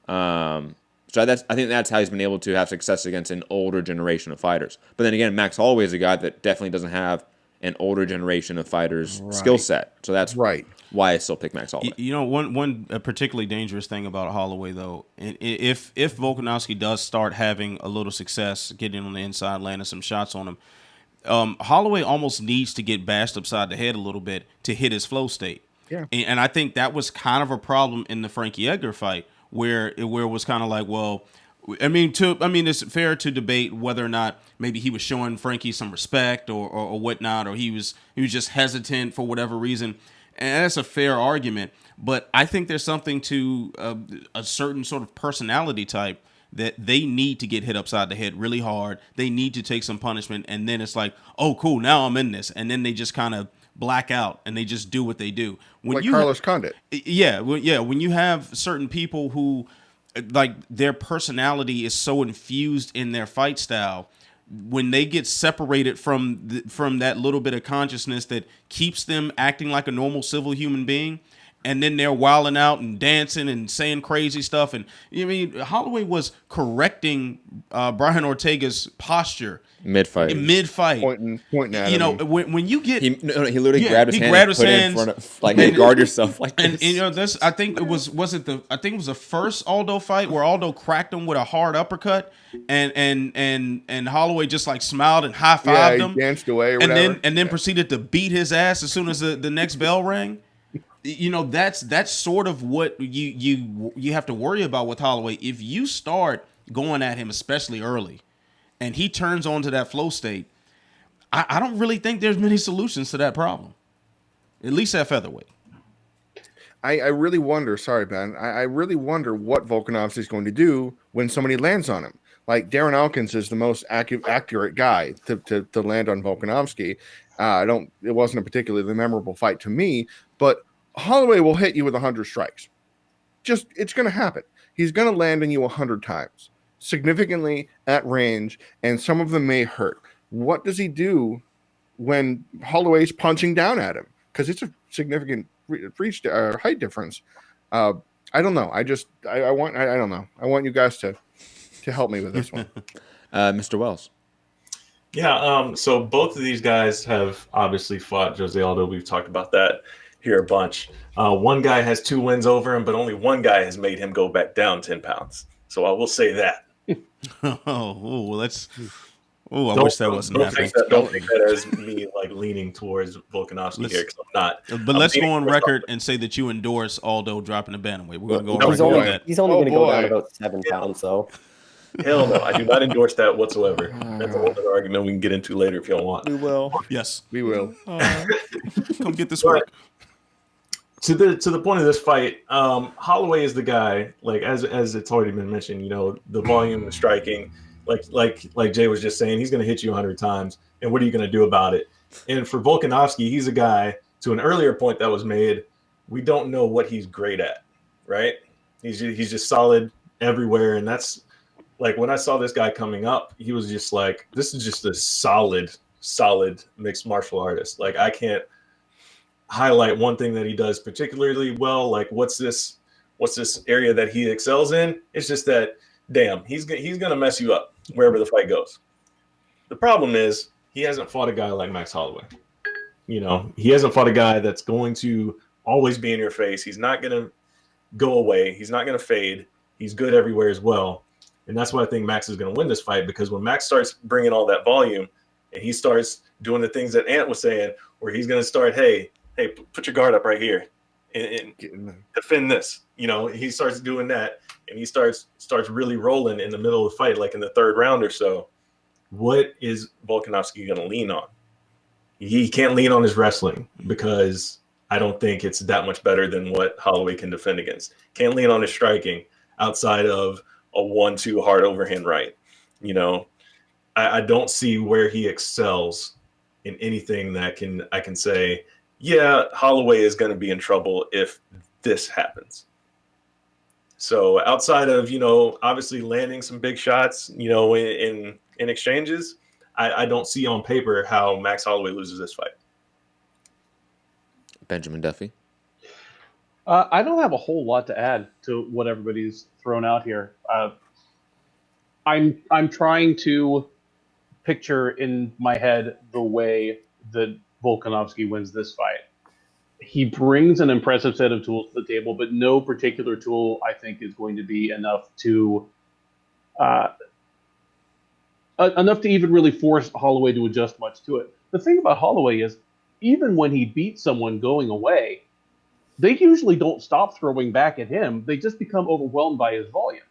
So I think that's how he's been able to have success against an older generation of fighters. But then again, Max Holloway is a guy that definitely doesn't have an older generation of fighters' skill set. So that's why I still pick Max Holloway. One particularly dangerous thing about Holloway, though, if Volkanovski does start having a little success getting on the inside, landing some shots on him, Holloway almost needs to get bashed upside the head a little bit to hit his flow state. Yeah. And I think that was kind of a problem in the Frankie Edgar fight, where it was kind of like, well, it's fair to debate whether or not maybe he was showing Frankie some respect or whatnot, or he was just hesitant for whatever reason, and that's a fair argument. But I think there's something to a certain sort of personality type that they need to get hit upside the head really hard. They need to take some punishment, and then it's like, oh, cool, now I'm in this, and then they just kind of black out and they just do what they do. When like you Carlos Condit. Yeah, when you have certain people who, like, their personality is so infused in their fight style, when they get separated from that little bit of consciousness that keeps them acting like a normal civil human being, and then they're wilding out and dancing and saying crazy stuff. And I mean, Holloway was correcting Brian Ortega's posture mid-fight, pointing at you know, him. when you get he literally grabbed his hand and put it in front of, like, hey, guard yourself like this. And you know, this, I think it was the first Aldo fight where Aldo cracked him with a hard uppercut, and Holloway just like smiled and high fived him, danced away or whatever, and then proceeded to beat his ass as soon as the next bell rang. You know, that's sort of what you have to worry about with Holloway. If you start going at him, especially early, and he turns on to that flow state, I don't really think there's many solutions to that problem, at least at featherweight. I really wonder, sorry, Ben, I really wonder what Volkanovski is going to do when somebody lands on him. Like, Darren Elkins is the most accurate guy to land on Volkanovski. It wasn't a particularly memorable fight to me, but Holloway will hit you with 100 strikes. It's going to happen. He's going to land on you 100 times, significantly at range, and some of them may hurt. What does he do when Holloway's punching down at him? Because it's a significant height difference. I don't know. I don't know. I want you guys to help me with this one. Mr. Wells. Yeah. So both of these guys have obviously fought Jose Aldo. We've talked about that here a bunch. One guy has 2 wins over him, but only one guy has made him go back down 10 pounds. So I will say that. I wish that wasn't happening. Don't take that as me like leaning towards Volkanovski here, because I'm not. But let's go on record and say that you endorse Aldo dropping a bantamweight. We're going to go on record with that. He's only going to go down about 7 pounds, though. Hell no, I do not endorse that whatsoever. That's a whole other argument we can get into later if you want. We will. Yes, we will. Come get this work. To the point of this fight, Holloway is the guy. Like as it's already been mentioned, you know, the volume, the striking. Like Jay was just saying, he's going to hit you 100 times, and what are you going to do about it? And for Volkanovski, he's a guy. To an earlier point that was made, we don't know what he's great at, right? He's just solid everywhere, and that's like when I saw this guy coming up, he was just like, this is just a solid mixed martial artist. Like, I can't highlight one thing that he does particularly well. Like, what's this area that he excels in? It's just that, damn, he's gonna mess you up wherever the fight goes. The problem is he hasn't fought a guy like Max Holloway. You know, he hasn't fought a guy that's going to always be in your face. He's not gonna go away. He's not gonna fade. He's good everywhere as well. And that's why I think Max is going to win this fight, because when Max starts bringing all that volume and he starts doing the things that Ant was saying, where he's going to start, hey, put your guard up right here and defend this. You know, he starts doing that, and he starts really rolling in the middle of the fight, like in the 3rd round or so. What is Volkanovski going to lean on? He can't lean on his wrestling, because I don't think it's that much better than what Holloway can defend against. Can't lean on his striking outside of a 1-2 hard overhand right. You know, I don't see where he excels in anything that I can say, yeah, Holloway is going to be in trouble if this happens. So outside of, you know, obviously landing some big shots, you know, in exchanges, I don't see on paper how Max Holloway loses this fight. Benjamin Duffy. I don't have a whole lot to add to what everybody's thrown out here. I'm trying to picture in my head the way that Volkanovski wins this fight. He brings an impressive set of tools to the table, but no particular tool, I think, is going to be enough to even really force Holloway to adjust much to it. The thing about Holloway is, even when he beats someone going away, they usually don't stop throwing back at him. They just become overwhelmed by his volume.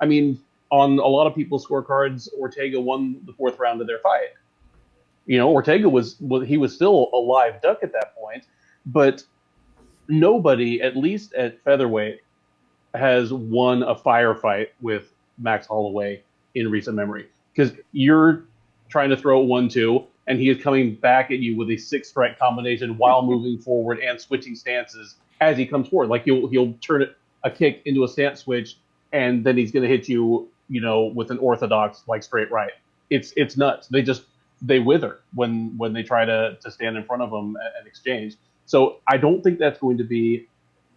I mean, on a lot of people's scorecards, Ortega won the 4th round of their fight. You know, Ortega was still a live duck at that point, but nobody, at least at featherweight, has won a firefight with Max Holloway in recent memory. Because you're trying to throw 1-2, and he is coming back at you with a 6-strike combination while moving forward and switching stances as he comes forward. Like he'll turn a kick into a stance switch, and then he's going to hit you, with an orthodox like straight right. It's nuts. They wither when they try to stand in front of him and exchange. So I don't think that's going to be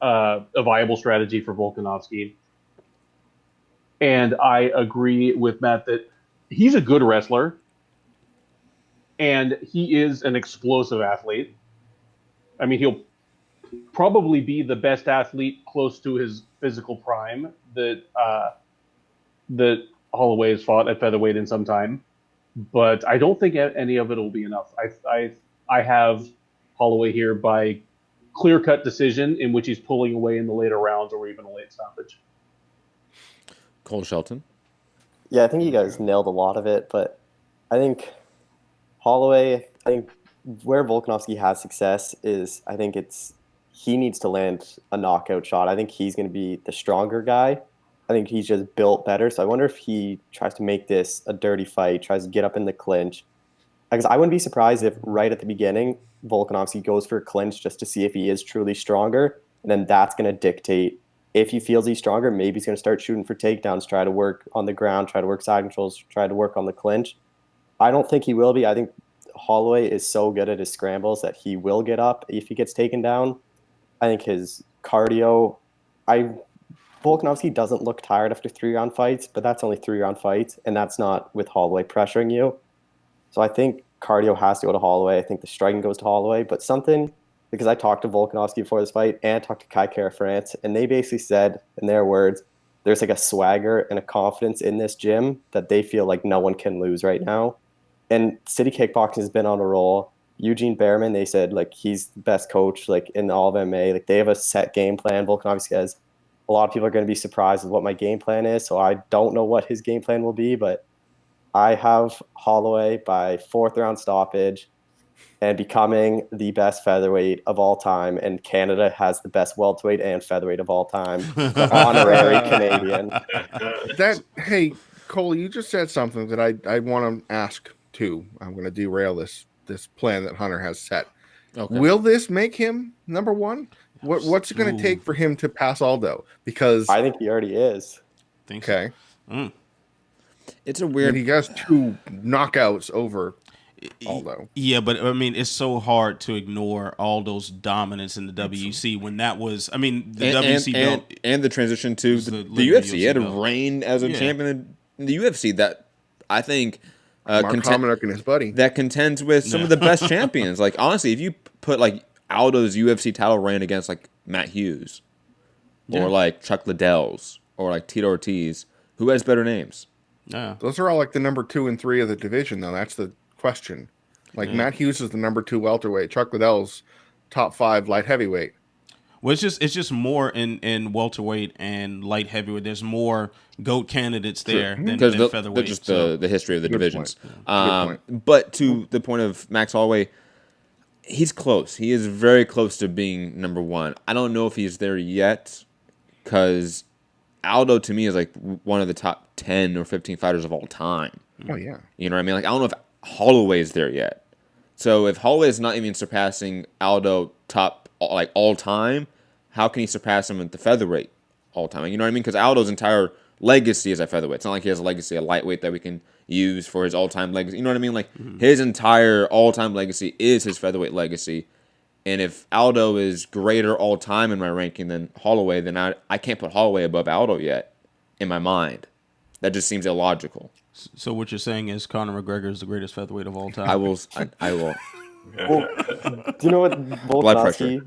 a viable strategy for Volkanovski. And I agree with Matt that he's a good wrestler, and he is an explosive athlete. I mean, he'll probably be the best athlete close to his physical prime that Holloway has fought at featherweight in some time. But I don't think any of it will be enough. I have Holloway here by clear-cut decision in which he's pulling away in the later rounds or even a late stoppage. Cole Shelton? Yeah, I think you guys nailed a lot of it, but I think Holloway, where Volkanovski has success is he needs to land a knockout shot. I think he's going to be the stronger guy. I think he's just built better. So I wonder if he tries to make this a dirty fight, tries to get up in the clinch. Because I wouldn't be surprised if right at the beginning, Volkanovski goes for a clinch just to see if he is truly stronger. And then that's going to dictate if he feels he's stronger, maybe he's going to start shooting for takedowns, try to work on the ground, try to work side controls, try to work on the clinch. I don't think he will be. I think Holloway is so good at his scrambles that he will get up if he gets taken down. I think his cardio, Volkanovski doesn't look tired after 3-round fights, but that's only 3-round fights, and that's not with Holloway pressuring you. So I think cardio has to go to Holloway. I think the striking goes to Holloway, but because I talked to Volkanovski before this fight and talked to Kai Kara France, and they basically said, in their words, there's like a swagger and a confidence in this gym that they feel like no one can lose right now. And City Kickboxing has been on a roll. Eugene Behrman, they said like he's the best coach like in all of MMA. Like they have a set game plan. Volkanovski says a lot of people are going to be surprised with what my game plan is. So I don't know what his game plan will be, but I have Holloway by 4th-round stoppage and becoming the best featherweight of all time. And Canada has the best welterweight and featherweight of all time. The honorary Canadian. Hey, Cole, you just said something that I want to ask too. I'm going to derail this plan that Hunter has set. Okay. Will this make him number one? What's it going to take for him to pass Aldo? Because I think he already is. Okay. It's a weird. And he has 2 knockouts over Aldo. Yeah, but I mean, it's so hard to ignore Aldo's dominance in the WC when that was. I mean, the WC belt and the transition to the UFC. He had a reign as a champion in the UFC that I think Mark Hominick and his buddy that contends with some of the best champions. Like honestly, if you put like Aldo's UFC title reign against like Matt Hughes or like Chuck Liddell's or like Tito Ortiz, who has better names? Yeah, those are all like the number 2 and 3 of the division, though. That's the question. Like Matt Hughes is the number 2 welterweight. Chuck Liddell's top 5 light heavyweight. Well, it's just more in welterweight and light heavyweight. There's more GOAT candidates there than featherweight. Just the history of the divisions. But to the point of Max Holloway, he's close. He is very close to being number 1. I don't know if he's there yet because Aldo to me is like one of the top 10 or 15 fighters of all time. Oh yeah. You know what I mean? Like I don't know if Holloway is there yet. So if Holloway is not even surpassing Aldo top like all time, how can he surpass him at the featherweight all time? You know what I mean? Because Aldo's entire legacy is at featherweight. It's not like he has a legacy at lightweight that we can use for his all-time legacy. You know what I mean? Like his entire all-time legacy is his featherweight legacy. And if Aldo is greater all-time in my ranking than Holloway, then I can't put Holloway above Aldo yet in my mind. That just seems illogical. So what you're saying is Conor McGregor is the greatest featherweight of all time? I will. Well, do you know what Volkanovski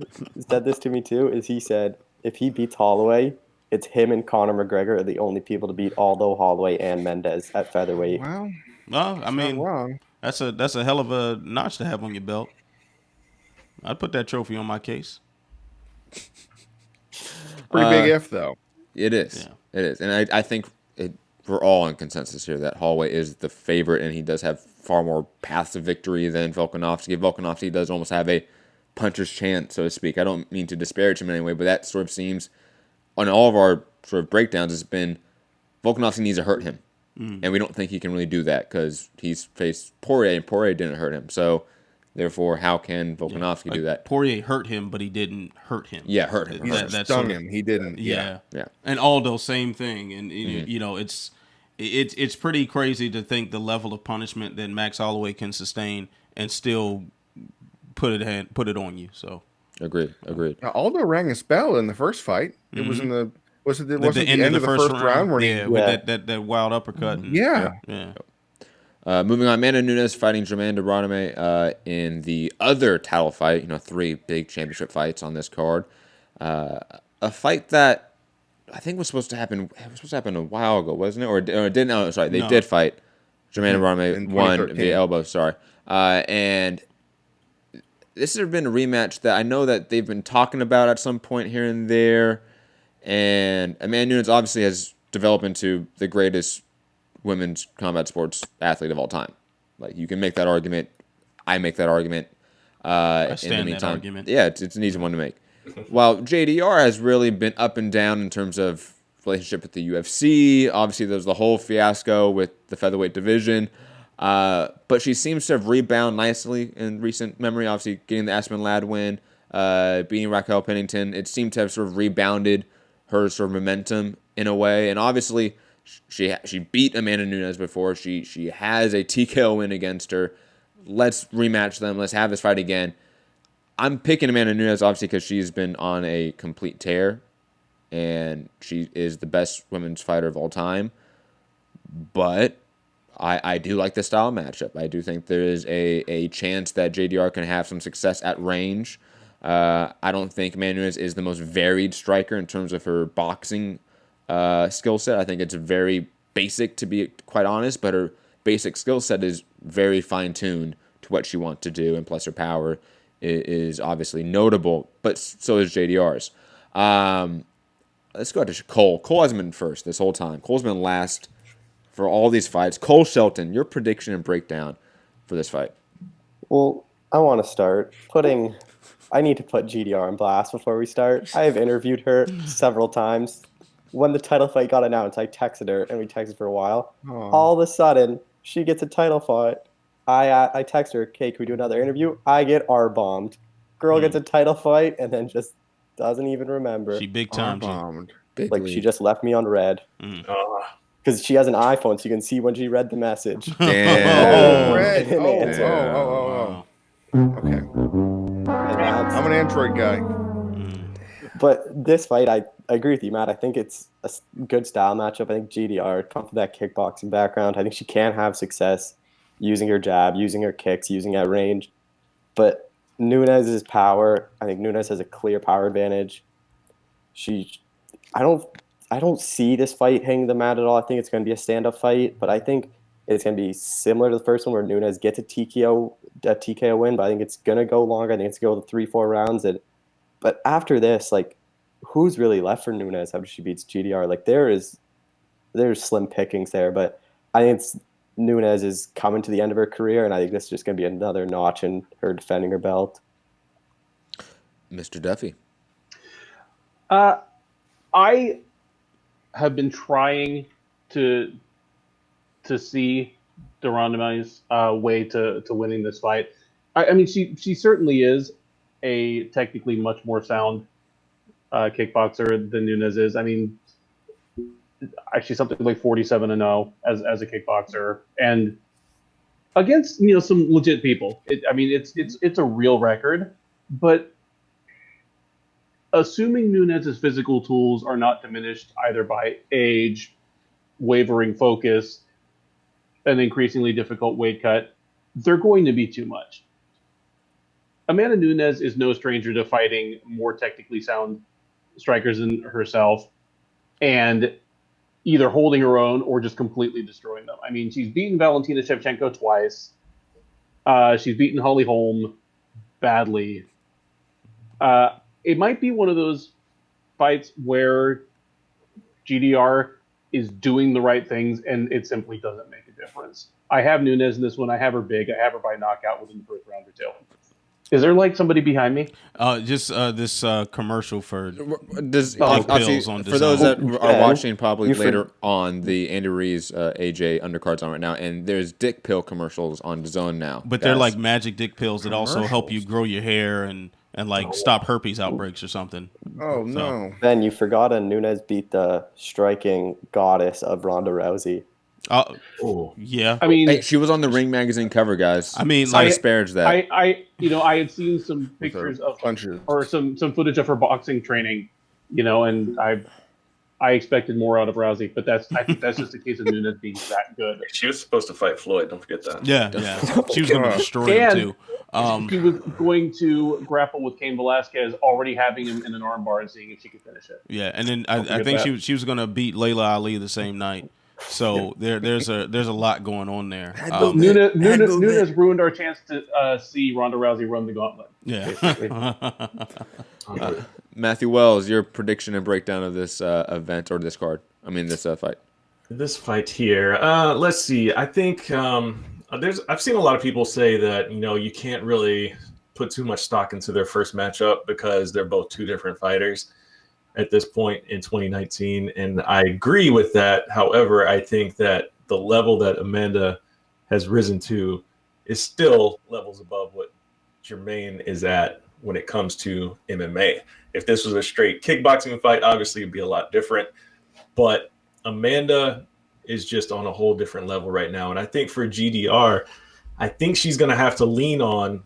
said this to me too? Is he said if he beats Holloway, it's him and Conor McGregor are the only people to beat Aldo, Holloway, and Mendez at featherweight. Wow. No, I mean that's a hell of a notch to have on your belt. I'd put that trophy on my case. Pretty big if though. It is. Yeah. It is, and I think we're all in consensus here that Holloway is the favorite, and he does have far more paths of victory than Volkanovski. Volkanovski does almost have a puncher's chance, so to speak. I don't mean to disparage him in any way, but that sort of seems, on all of our sort of breakdowns, has been Volkanovski needs to hurt him. And we don't think he can really do that because he's faced Poirier, and Poirier didn't hurt him. So, therefore, how can Volkanovski do that? Poirier hurt him, but he didn't hurt him. Yeah, hurt him. He stung him. He didn't. Yeah. Yeah. And Aldo, same thing. And, you know, it's pretty crazy to think the level of punishment that Max Holloway can sustain and still put it on you. So agreed. Now, Aldo rang his bell in the first fight. It was in the the end of the first round where with that wild uppercut. Yeah. Moving on, Amanda Nunes fighting Germaine de Randamie in the other title fight. 3 big championship fights on this card. A fight that I think was supposed to happen. It was supposed to happen a while ago, wasn't it? Or it didn't? Oh, sorry, they did fight. Germaine de Randamie won via elbow. Sorry, and this has been a rematch that I know that they've been talking about at some point here and there. And Amanda Nunes obviously has developed into the greatest women's combat sports athlete of all time. Like, you can make that argument. I make that argument. I stand that argument. Yeah, it's an easy one to make. While JDR has really been up and down in terms of relationship with the UFC. Obviously, there's the whole fiasco with the featherweight division. But she seems to have rebounded nicely in recent memory. Obviously, getting the Aspen Ladd win, beating Raquel Pennington. It seemed to have sort of rebounded her sort of momentum in a way. And obviously, she beat Amanda Nunes before. She has a TKO win against her. Let's rematch them. Let's have this fight again. I'm picking Amanda Nunes, obviously, because she's been on a complete tear. And she is the best women's fighter of all time. But I do like the style matchup. I do think there is a chance that JDR can have some success at range. I don't think Amanda Nunes is the most varied striker in terms of her boxing skill set. I think it's very basic, to be quite honest, but her basic skill set is very fine-tuned to what she wants to do, and plus her power is obviously notable, but so is JDR's. Let's go to Cole. Cole hasn't been first this whole time. Cole's been last for all these fights. Cole Shelton, your prediction and breakdown for this fight. Well, I want to start I need to put GDR on blast before we start. I have interviewed her several times. When the title fight got announced, I texted her, and we texted for a while. Aww. All of a sudden, she gets a title fight. I text her, "Okay, can we do another interview?" I get R-bombed. Girl gets a title fight, and then just doesn't even remember. She big time. Like, she just left me on red. Because she has an iPhone, so you can see when she read the message. Damn. Red. Okay. I'm an Android guy. But this fight, I agree with you, Matt. I think it's a good style matchup. I think GDR comes from that kickboxing background. I think she can have success using her jab, using her kicks, using at range. But Nunes' power, I think Nunes has a clear power advantage. I don't see this fight hitting the mat at all. I think it's going to be a stand-up fight, but I think it's going to be similar to the first one where Nunes gets a TKO win, but I think it's going to go longer. I think it's going to go to 3-4 rounds. But after this, like, who's really left for Nunes after she beats GDR? Like, there's slim pickings there, but I think Nunes is coming to the end of her career, and I think this is just going to be another notch in her defending her belt. Mr. Duffy. I have been trying to see de Randamie's way to winning this fight. I mean, she certainly is a technically much more sound kickboxer than Nunes is. I mean, actually something like 47-0 as a kickboxer, and against some legit people. It's a real record, but assuming Nunes' physical tools are not diminished either by age, wavering focus, an increasingly difficult weight cut, they're going to be too much. Amanda Nunes is no stranger to fighting more technically sound strikers than herself and either holding her own or just completely destroying them. I mean, she's beaten Valentina Shevchenko twice. She's beaten Holly Holm badly. It might be one of those fights where GDR is doing the right things and it simply doesn't make a difference. I have Nunes in this one. I have her big. I have her by knockout within the first round or two. Is there like somebody behind me? Just this commercial for Does dick obviously, pills on for those design. that are watching probably later on, the Andy Ruiz AJ undercards on right now, and there's dick pill commercials on DAZN now. But they're like magic dick pills that also help you grow your hair and like stop herpes outbreaks or something. Oh no! Ben, you forgot Nunes beat the striking goddess of Ronda Rousey. Yeah. I mean, hey, she was on the Ring magazine cover, guys. I mean, I disparage that. I had seen some pictures of punches or some footage of her boxing training, and I expected more out of Rousey, but I think that's just a case of Nunes being that good. She was supposed to fight Floyd. Don't forget that. Yeah. She was going to destroy him too. She was going to grapple with Cain Velasquez, already having him in an armbar and seeing if she could finish it. Yeah, and then I think she was going to beat Layla Ali the same night. So there's a lot going on there. Nunes ruined our chance to see Ronda Rousey run the gauntlet. Yeah. Matthew Wells, your prediction and breakdown of this event or this card? I mean, this fight. This fight here. Let's see. I think I've seen a lot of people say that you can't really put too much stock into their first matchup because they're both two different fighters at this point in 2019, and I agree with that. However, I think that the level that Amanda has risen to is still levels above what Jermaine is at when it comes to MMA. If this was a straight kickboxing fight, obviously it'd be a lot different, but Amanda is just on a whole different level right now. And I think for GDR, I think she's going to have to lean on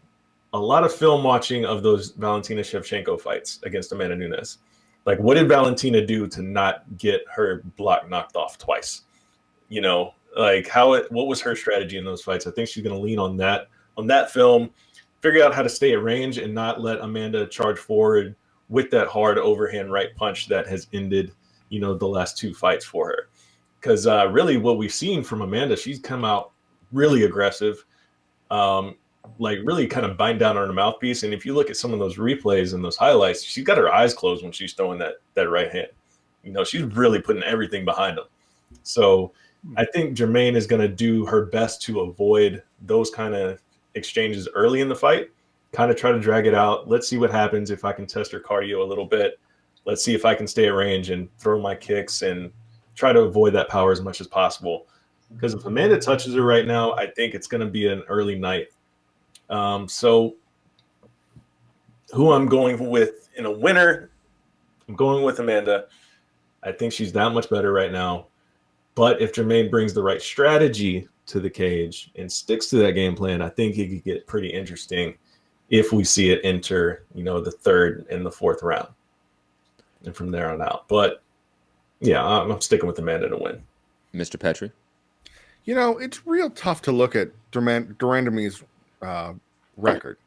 a lot of film watching of those Valentina Shevchenko fights against Amanda Nunes. Like, what did Valentina do to not get her block knocked off twice? What was her strategy in those fights? I think she's going to lean on that film, figure out how to stay at range and not let Amanda charge forward with that hard overhand right punch that has ended, the last two fights for her. Because really what we've seen from Amanda, she's come out really aggressive, really kind of bind down on her mouthpiece. And if you look at some of those replays and those highlights, she's got her eyes closed when she's throwing that right hand. She's really putting everything behind them. So I think Jermaine is going to do her best to avoid those kind of exchanges early in the fight, kind of try to drag it out. Let's see what happens if I can test her cardio a little bit. Let's see if I can stay at range and throw my kicks and try to avoid that power as much as possible. Because if Amanda touches her right now, I think it's going to be an early night. So who I'm going with in a winner, I'm going with Amanda. I think she's that much better right now. But if Jermaine brings the right strategy to the cage and sticks to that game plan, I think it could get pretty interesting if we see it enter, the third and the fourth round and from there on out. But yeah, I'm sticking with Amanda to win. Mr. Pettry? It's real tough to look at Durandamy's record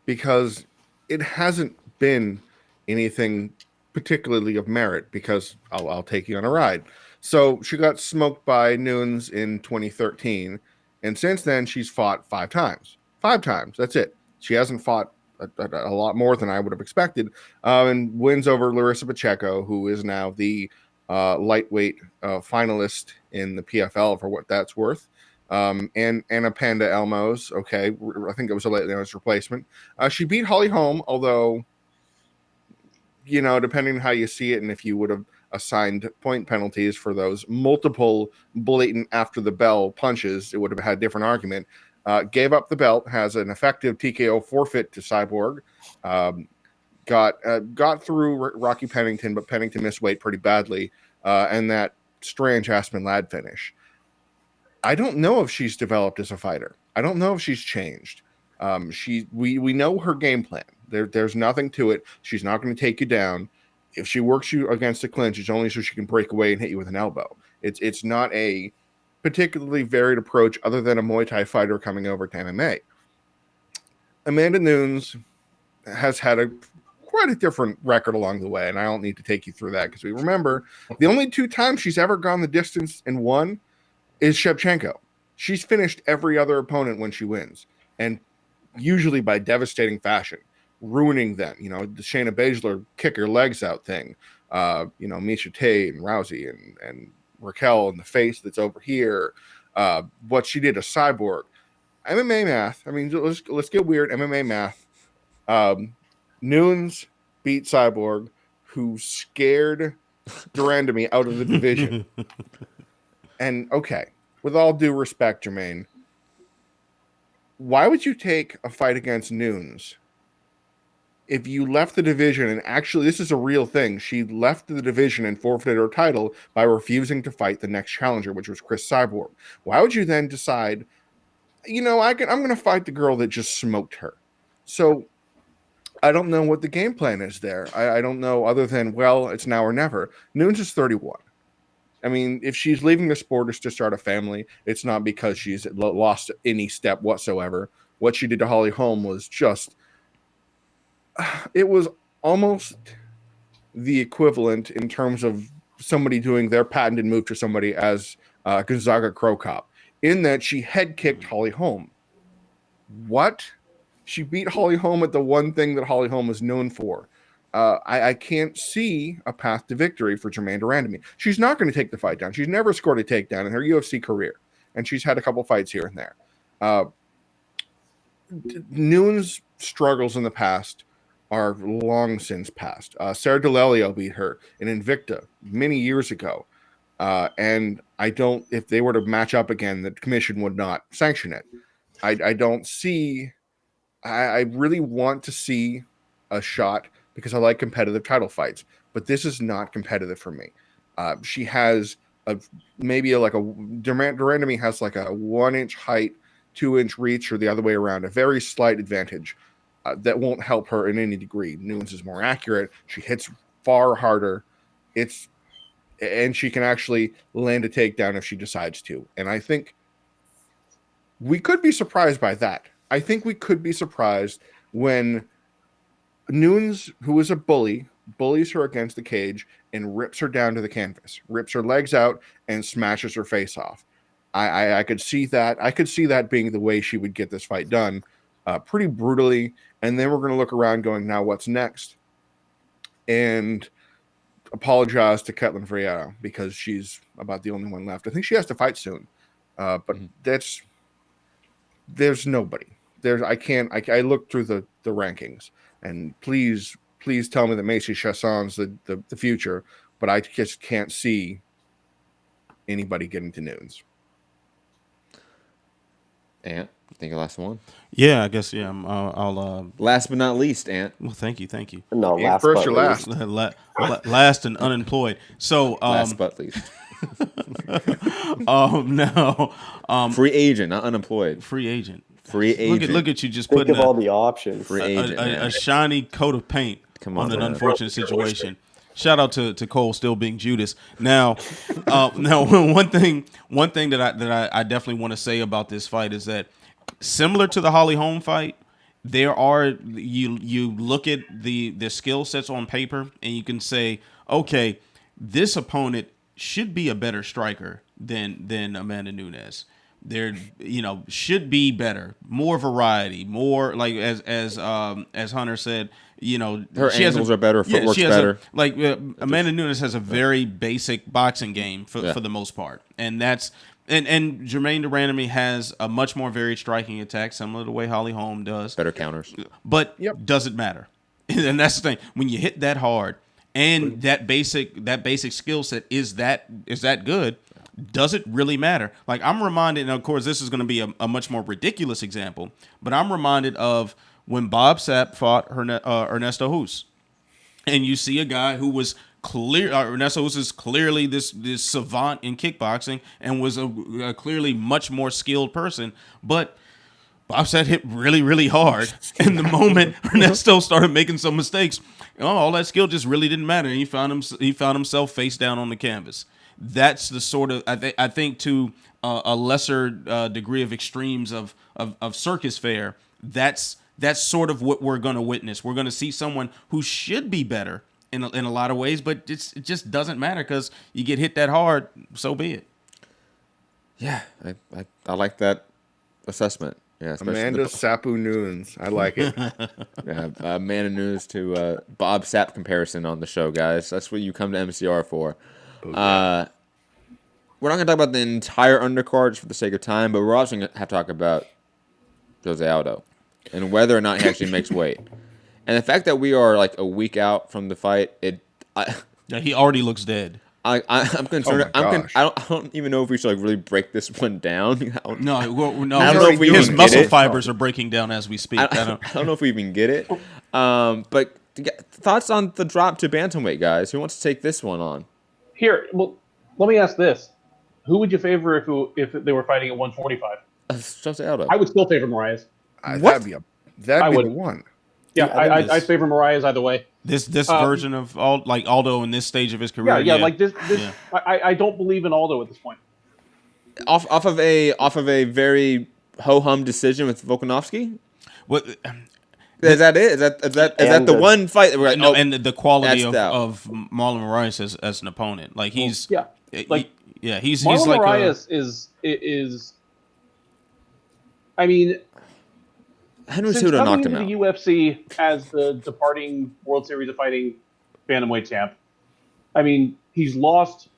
because it hasn't been anything particularly of merit, because I'll take you on a ride. So she got smoked by Nunes in 2013, and since then she's fought 5 times. 5 times, that's it. She hasn't fought a lot more than I would have expected, and wins over Larissa Pacheco, who is now the lightweight finalist in the PFL for what that's worth. And Anna Panda Elmos, okay, I think it was a late replacement. She beat Holly Holm, although, depending on how you see it, and if you would have assigned point penalties for those multiple blatant after the bell punches, it would have had a different argument. Gave up the belt, has an effective TKO forfeit to Cyborg. Got through Rocky Pennington, but Pennington missed weight pretty badly, and that strange Aspen Ladd finish. I don't know if she's developed as a fighter. I don't know if she's changed. We know her game plan. There's nothing to it. She's not going to take you down. If she works you against a clinch, it's only so she can break away and hit you with an elbow. It's not a particularly varied approach other than a Muay Thai fighter coming over to MMA. Amanda Nunes has had quite a different record along the way, and I don't need to take you through that because we remember the only 2 times she's ever gone the distance and won is Shevchenko. She's finished every other opponent when she wins, and usually by devastating fashion, ruining them. The Shayna Baszler kick her legs out thing, Miesha Tate and Rousey and Raquel in the face that's over here, what she did to Cyborg. MMA math, I mean, let's get weird. MMA math Nunes beat Cyborg, who scared Durandamy out of the division. And okay, with all due respect, Jermaine, why would you take a fight against Nunes if you left the division? And actually, this is a real thing. She left the division and forfeited her title by refusing to fight the next challenger, which was Chris Cyborg. Why would you then decide, I'm going to fight the girl that just smoked her? So I don't know what the game plan is there. I don't know, other than, well, it's now or never. Nunes is 31. I mean, if she's leaving the sport to start a family, it's not because she's lost any step whatsoever. What she did to Holly Holm was just, it was almost the equivalent in terms of somebody doing their patented move to somebody as Gonzaga Crow Cop, in that she head kicked Holly Holm. What? She beat Holly Holm at the one thing that Holly Holm is known for. I can't see a path to victory for Germaine de Randamie. She's not going to take the fight down. She's never scored a takedown in her UFC career, and she's had a couple fights here and there. Nunes' struggles in the past are long since past. Sarah DeLelio beat her in Invicta many years ago, and if they were to match up again, the commission would not sanction it. I don't see. I really want to see a shot because I like competitive title fights, but this is not competitive for me. She has de Randamie has like a 1 inch height, 2 inch reach, or the other way around, a very slight advantage that won't help her in any degree. Nunes is more accurate. She hits far harder. And she can actually land a takedown if she decides to. And I think we could be surprised by that. I think we could be surprised when Nunes, who is a bullies her against the cage and rips her down to the canvas, rips her legs out and smashes her face off. I could see that. I could see that being the way she would get this fight done, pretty brutally. And then we're going to look around going, now what's next? And apologize to Ketlin Vieira because she's about the only one left. I think she has to fight soon. But there's nobody. I looked through the rankings, and please tell me that Macy Chasson's the future, but I just can't see anybody getting to Nunes. Ant, you think the last one? Yeah, I guess, yeah. I'll last but not least, Ant. Well, thank you. No, Ant first or last? Last and unemployed. So last but least. No. Free agent, not unemployed. Free agent. Look at you just Think putting of all the options. Free agent, a shiny coat of paint on an unfortunate situation. Shout out to Cole still being Judas. Now, one thing that I definitely want to say about this fight is that similar to the Holly Holm fight, there are you look at the skill sets on paper and you can say, okay, this opponent should be a better striker than Amanda Nunes. There, should be better, more variety, more like as Hunter said, her angles are better, footwork's better. Amanda Nunes has a very basic boxing game for the most part, and that's and Germaine de Randamie has a much more varied striking attack, similar to the way Holly Holm does. Better counters, but does it matter? And that's the thing. When you hit that hard and that basic skill set is that good. Does it really matter? Like, I'm reminded, and of course this is going to be a much more ridiculous example, but I'm reminded of when Bob Sapp fought Ernesto Hus. And you see a guy who was Ernesto Hus is clearly this savant in kickboxing and was a clearly much more skilled person, but Bob Sapp hit really, really hard. And the moment Ernesto started making some mistakes, all that skill just really didn't matter. And he found himself face down on the canvas. That's the sort of I think to a lesser degree of extremes of circus fare. That's sort of what we're going to witness. We're going to see someone who should be better in a lot of ways, but it just doesn't matter because you get hit that hard. So be it. Yeah, I like that assessment. Yeah, Amanda Sapu Nunes. I like it. Yeah, Amanda Nunes to Bob Sapp comparison on the show, guys. That's what you come to MCR for. Okay. We're not going to talk about the entire undercard just for the sake of time, but we're also going to have to talk about Jose Aldo and whether or not he actually makes weight. And the fact that we are like a week out from the fight, yeah, he already looks dead. I'm concerned. I don't even know if we should like really break this one down. No. I don't know if his muscle fibers are breaking down as we speak. I don't know if we even get it. But thoughts on the drop to bantamweight, guys? Who wants to take this one on? Here, well, let me ask this: who would you favor if they were fighting at 145? Jose Aldo. I would still favor Moraes. That'd be the one. Yeah, I'd favor Moraes either way. This version of Aldo in this stage of his career. Yeah. Like this. I don't believe in Aldo at this point. Off of a very ho hum decision with Volkanovski. What? Is that it? Is that the one fight that we're like, and the quality of Marlon Moraes as an opponent? Like he's he's Marlon like Moraes is. I mean, Henry since Cejudo coming knocked him into the out. UFC as the departing World Series of Fighting bantamweight champ, I mean, he's lost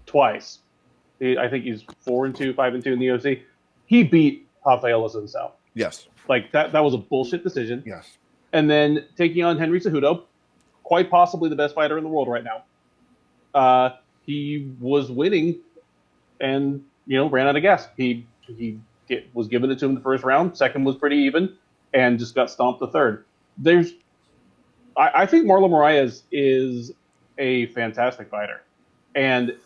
twice. I think he's 4-2, 5-2 in the UFC. He beat Rafael Assunção. Yes. Like that was a bullshit decision. Yes. And then taking on Henry Cejudo, quite possibly the best fighter in the world right now. He was winning and, ran out of gas. He was given it to him the first round. Second was pretty even and just got stomped the third. I think Marlon Moraes is a fantastic fighter. And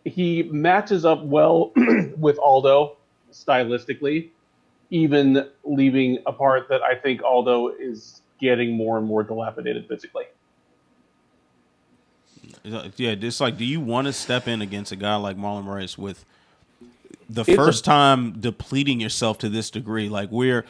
he matches up well with Aldo stylistically, even leaving a part that I think Aldo is getting more and more dilapidated physically. Yeah, it's like, do you want to step in against a guy like Marlon Moraes with the first time depleting yourself to this degree? Like we're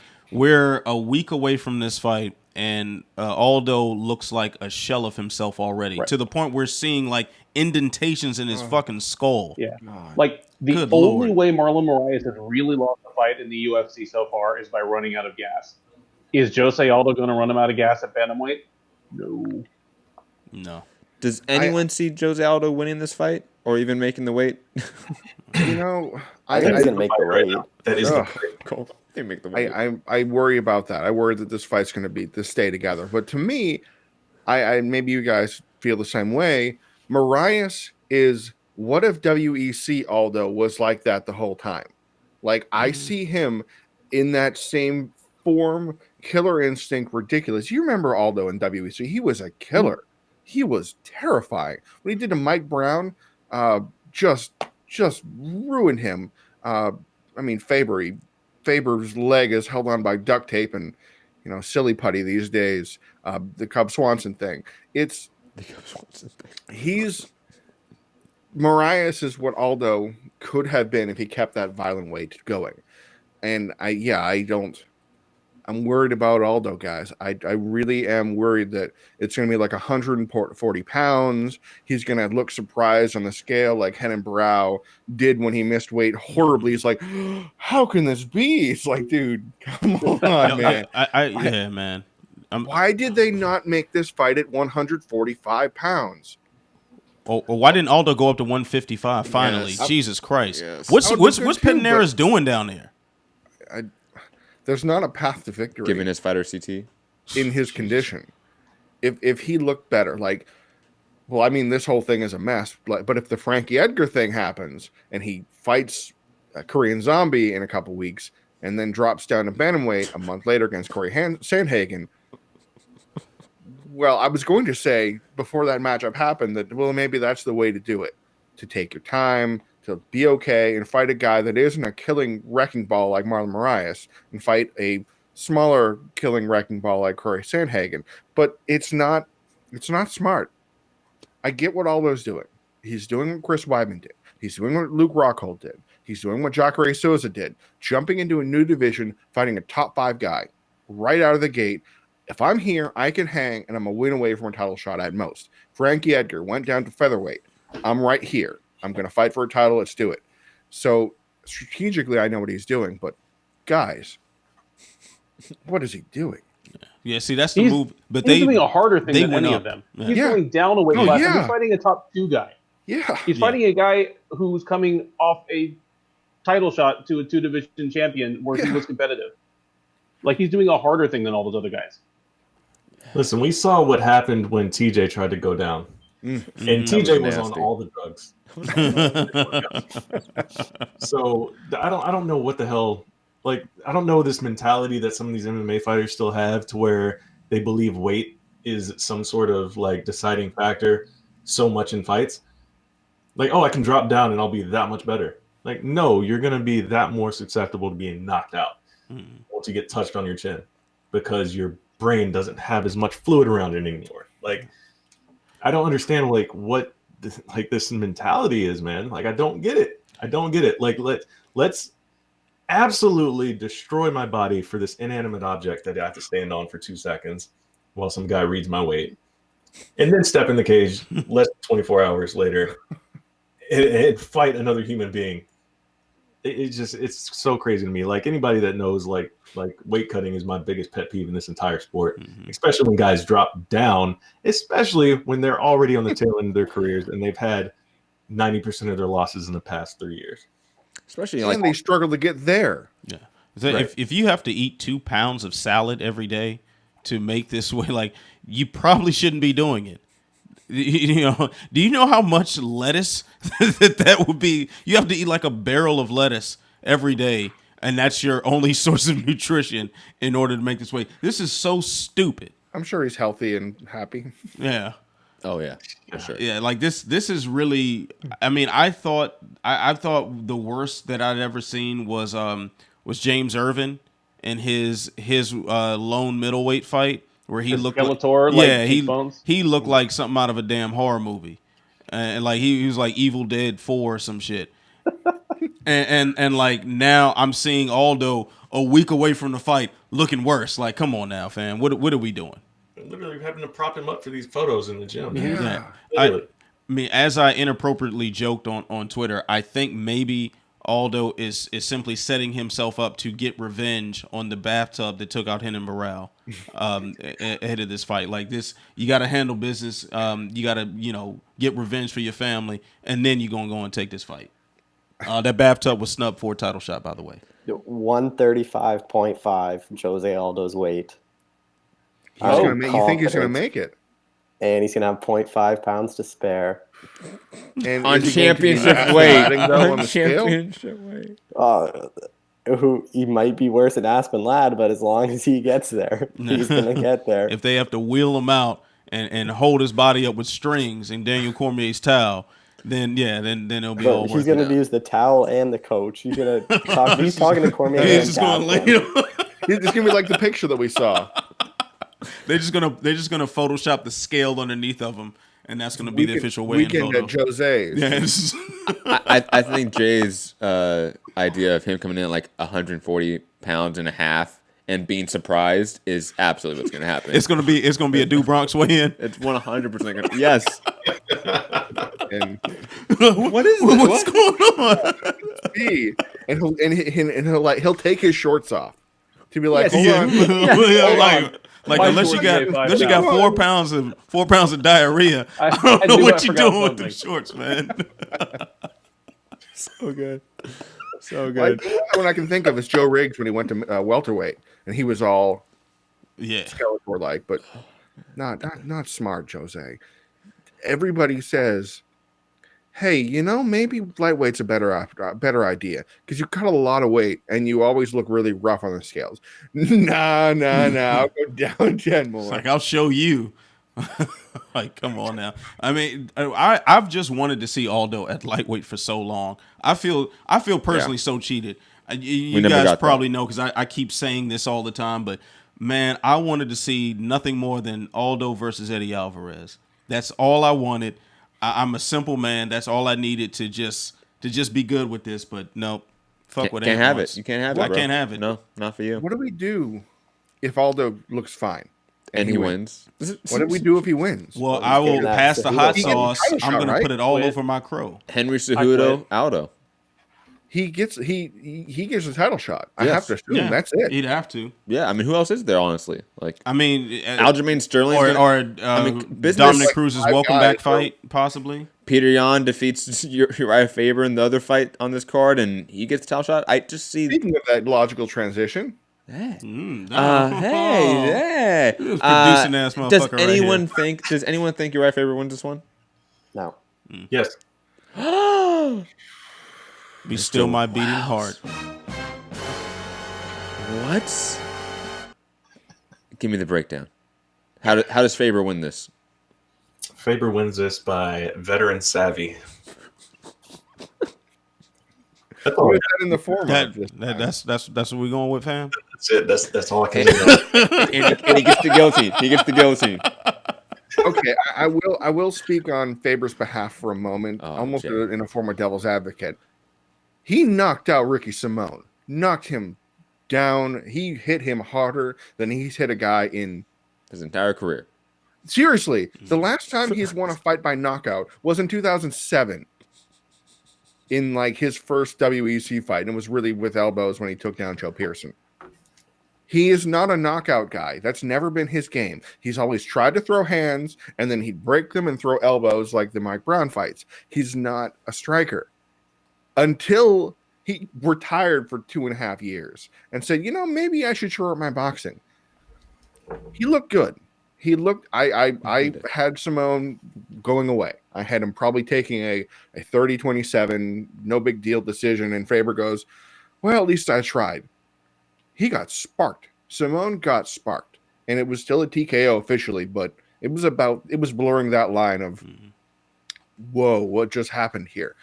a week away from this fight, and Aldo looks like a shell of himself already, to the point we're seeing like indentations in his fucking skull. Yeah, like the only way Marlon Moraes has really lost the fight in the UFC so far is by running out of gas. Is Jose Aldo going to run him out of gas at bantamweight? No. Does anyone see Jose Aldo winning this fight or even making the weight? I think he's going to make the weight. That is cool. They make the weight. I worry about that. I worry that this fight's going to stay together. But to me, I maybe you guys feel the same way. Moraes is what if WEC Aldo was like that the whole time? Like I see him in that same form, killer instinct, ridiculous. You remember Aldo in WEC? He was a killer. He was terrifying. What he did to Mike Brown, just ruined him. I mean, Faber's leg is held on by duct tape and, silly putty these days. The Cub Swanson thing. Moraes is what Aldo could have been if he kept that violent weight going. And I'm worried about Aldo, guys. I really am worried that it's going to be like 140 pounds. He's going to look surprised on the scale like Henan Barao did when he missed weight horribly. He's like, how can this be? It's like, dude, come on, man. Yeah, man. Why did they not make this fight at 145 pounds? Or why didn't Aldo go up to 155 finally? Yes. Jesus Christ. Yes. What's Pedernera's doing down there? There's not a path to victory. Giving his fighter CT in his condition. If he looked better, this whole thing is a mess. But if the Frankie Edgar thing happens and he fights a Korean Zombie in a couple weeks and then drops down to bantamweight a month later against Corey Sandhagen, well, I was going to say before that matchup happened that maybe that's the way to do it, to take your time, to be okay and fight a guy that isn't a killing wrecking ball like Marlon Moraes and fight a smaller killing wrecking ball like Corey Sandhagen. But it's not smart. I get what Aldo's doing. He's doing what Chris Weidman did. He's doing what Luke Rockhold did. He's doing what Jacare Souza did, jumping into a new division, fighting a top 5 guy right out of the gate. If I'm here, I can hang, and I'm a win away from a title shot at most. Frankie Edgar went down to featherweight. I'm right here. I'm going to fight for a title. Let's do it. So strategically, I know what he's doing. But guys, what is he doing? Yeah, see, that's the move. But he's doing a harder thing than any of them. Yeah. He's going down a weight class. Yeah. He's fighting a top 2 guy. Yeah. He's fighting a guy who's coming off a title shot to a 2-division champion where he was competitive. Like he's doing a harder thing than all those other guys. Listen, we saw what happened when TJ tried to go down, and TJ was on all the drugs. So I don't know what the hell. Like, I don't know this mentality that some of these MMA fighters still have to where they believe weight is some sort of like deciding factor so much in fights. Like, oh, I can drop down and I'll be that much better. Like, no, you're going to be that more susceptible to being knocked out once you get touched on your chin because your brain doesn't have as much fluid around it anymore. Like, I don't understand like what this mentality is, man. Like, I don't get it. Like, let's absolutely destroy my body for this inanimate object that I have to stand on for 2 seconds while some guy reads my weight, and then step in the cage less than 24 hours later and fight another human being. It's so crazy to me. Like, anybody that knows like weight cutting is my biggest pet peeve in this entire sport, especially when guys drop down, especially when they're already on the tail end of their careers and they've had 90% of their losses in the past 3 years. Especially and they struggle to get there. Yeah. So Right. if you have to eat 2 pounds of salad every day to make this way, like, you probably shouldn't be doing it. You know, do you know how much lettuce that would be? You have to eat like a barrel of lettuce every day, and that's your only source of nutrition in order to make this weight. This is so stupid. I'm sure he's healthy and happy. Yeah. Oh yeah, for sure. Yeah, like this is really. I mean, I thought the worst that I'd ever seen was James Irvin in his lone middleweight fight where he looked Skeletor, he looked like something out of a damn horror movie, and like he was like Evil Dead 4 or some shit. and like now I'm seeing Aldo a week away from the fight looking worse. Like, come on now, fam. What are we doing? Literally having to prop him up for these photos in the gym. Yeah. I mean, as I inappropriately joked on Twitter, I think maybe Aldo is simply setting himself up to get revenge on the bathtub that took out Renan Barão ahead of this fight. Like this, you got to handle business. You got to, get revenge for your family, and then you're going to go and take this fight. That bathtub was snubbed for a title shot, by the way. 135.5, Jose Aldo's weight. You think he's going to make it? And he's going to have 0.5 pounds to spare. And on championship weight. He might be worse than Aspen Ladd, but as long as he gets there, he's going to get there. If they have to wheel him out and hold his body up with strings and Daniel Cormier's towel, then it'll be all worth it. He's going to use the towel and the coach. He's going to talk. He's talking to Cormier. He's just going to lay him. It's going to be like the picture that we saw. They're just gonna Photoshop the scale underneath of him, and that's gonna be the official weigh-in photo. Weekend at Jose's. Yes. I think Jay's idea of him coming in at like 140 pounds and a half and being surprised is absolutely what's gonna happen. It's gonna be a Do Bronx weigh-in. It's 100% gonna. Yes. And what is this? What's going on? And he'll take his shorts off to be like, hold on. Like unless you got 4 pounds of diarrhea, I don't know what you're doing with the shorts, man. So good. One I can think of is Joe Riggs when he went to welterweight, and he was all Skeletor like, but not smart, Jose. Everybody says, hey, maybe lightweight's a better idea because you cut a lot of weight and you always look really rough on the scales. Nah, I'll go down 10 more. It's like, I'll show you. Like, come on now. I mean, I've just wanted to see Aldo at lightweight for so long. I feel personally so cheated. You guys probably know because I keep saying this all the time, but man, I wanted to see nothing more than Aldo versus Eddie Alvarez. That's all I wanted. I'm a simple man. That's all I needed to just be good with this. But no, fuck what can't have it. You can't have it. I can't have it. No, not for you. What do we do if Aldo looks fine and he wins? What do we do if he wins? Well, I will pass the hot sauce. I'm going to put it all over my crow. Henry Cejudo, Aldo. He gets a title shot. I have to assume that's it. He'd have to. Yeah, I mean, who else is there? Honestly, like Aljamain Sterling or Dominic Cruz's welcome back fight, possibly. Peter Yan defeats Uriah Faber in the other fight on this card, and he gets a title shot. I just see. Speaking of that logical transition, Hey, Producing ass motherfucker. Does anyone think Uriah Faber wins this one? No. Yes. Be still my beating heart. What? Give me the breakdown. How does Faber win this? Faber wins this by veteran savvy. That's all in the form. That's what we're going with, fam. That's it. That's all I can say. And he gets the guillotine. He gets the guillotine. Okay, I will speak on Faber's behalf for a moment, almost in a form of devil's advocate. He knocked out Ricky Simone, knocked him down. He hit him harder than he's hit a guy in his entire career. Seriously, the last time he's won a fight by knockout was in 2007. In like his first WEC fight, and it was really with elbows when he took down Joe Pearson. He is not a knockout guy. That's never been his game. He's always tried to throw hands, and then he'd break them and throw elbows like the Mike Brown fights. He's not a striker. Until he retired for 2.5 years and said, maybe I should shore up my boxing. He looked good. He looked. I had Simone going away. I had him probably taking a 30-27, no big deal decision. And Faber goes, well, at least I tried. He got sparked. Simone got sparked, and it was still a TKO officially, but it was blurring that line of, whoa, what just happened here?